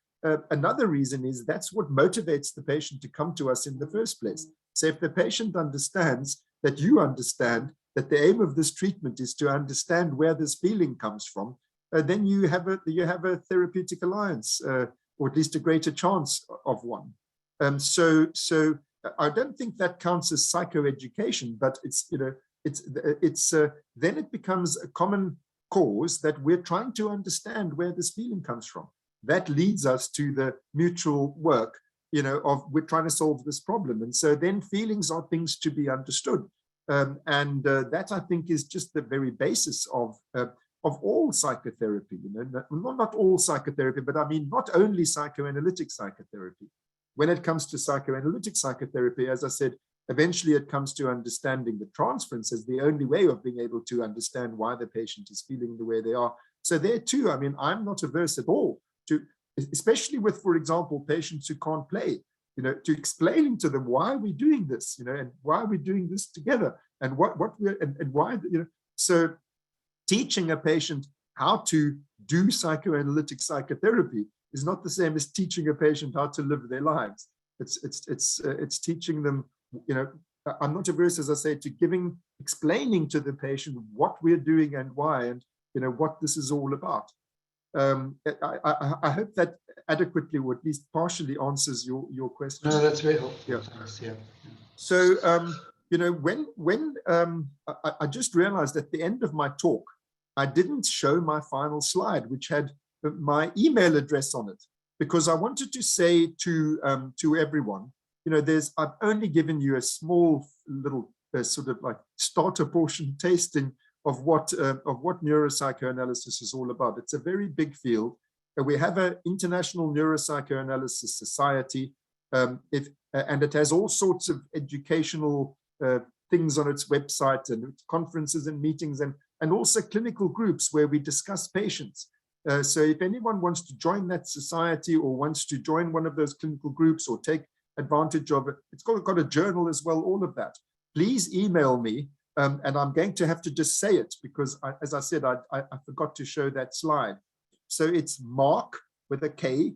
Another reason is that's what motivates the patient to come to us in the first place. So if the patient understands that you understand that the aim of this treatment is to understand where this feeling comes from, then you have a therapeutic alliance, or at least a greater chance of one. So I don't think that counts as psychoeducation, but it's, you know, then it becomes a common cause that we're trying to understand where this feeling comes from. That leads us to the mutual work, you know, of we're trying to solve this problem. And so then feelings are things to be understood. That, I think, is just the very basis of all psychotherapy. You know, not all psychotherapy, but I mean, not only psychoanalytic psychotherapy. When it comes to psychoanalytic psychotherapy, as I said, eventually it comes to understanding the transference as the only way of being able to understand why the patient is feeling the way they are. So there too, I mean, I'm not averse at all to, especially with, for example, patients who can't play, you know, to explaining to them why we're doing this, you know, and why we're doing this together, and what we're, and why, you know. So teaching a patient how to do psychoanalytic psychotherapy is not the same as teaching a patient how to live their lives. It's teaching them, you know, I'm not averse, as I say, to explaining to the patient what we're doing and why, and, you know, what this is all about. I hope that adequately, or at least partially, answers your question. No, that's very helpful. Yeah. Thanks, yeah. So, you know, when I just realized at the end of my talk, I didn't show my final slide, which had my email address on it, because I wanted to say to everyone, you know, I've only given you a small little sort of like starter portion tasting of what neuropsychoanalysis is all about. It's a very big field. We have an international neuropsychoanalysis society, and it has all sorts of educational things on its website, and conferences and meetings, and also clinical groups where we discuss patients. So if anyone wants to join that society, or wants to join one of those clinical groups, or take advantage of it, it's got a journal as well, all of that. Please email me, and I'm going to have to just say it, because as I said, I forgot to show that slide. So it's Mark with a K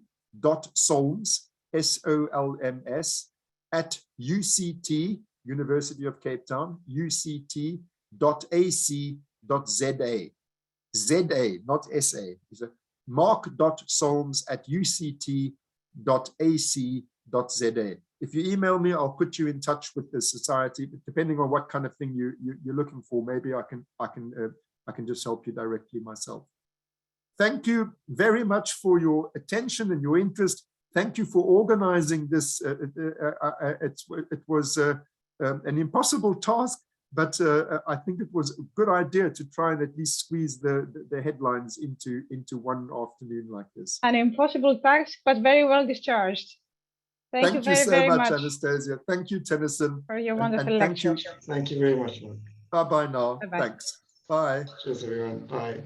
.Solms, SOLMS, at UCT, University of Cape Town, uct.ac.za. ZA, not SA. It's a mark.solms at uct.ac.za. If you email me, I'll put you in touch with the society. But depending on what kind of thing you're looking for, maybe I can just help you directly myself. Thank you very much for your attention and your interest. Thank you for organizing this. It was an impossible task, but I think it was a good idea to try and at least squeeze the headlines into one afternoon like this. An impossible task, but very well discharged. Thank you so much, Anastasia. Thank you, Tennyson. For your wonderful lecture. Thank you very much, Mark. Bye-bye now. Bye-bye. Thanks. Bye. Cheers, everyone. Bye.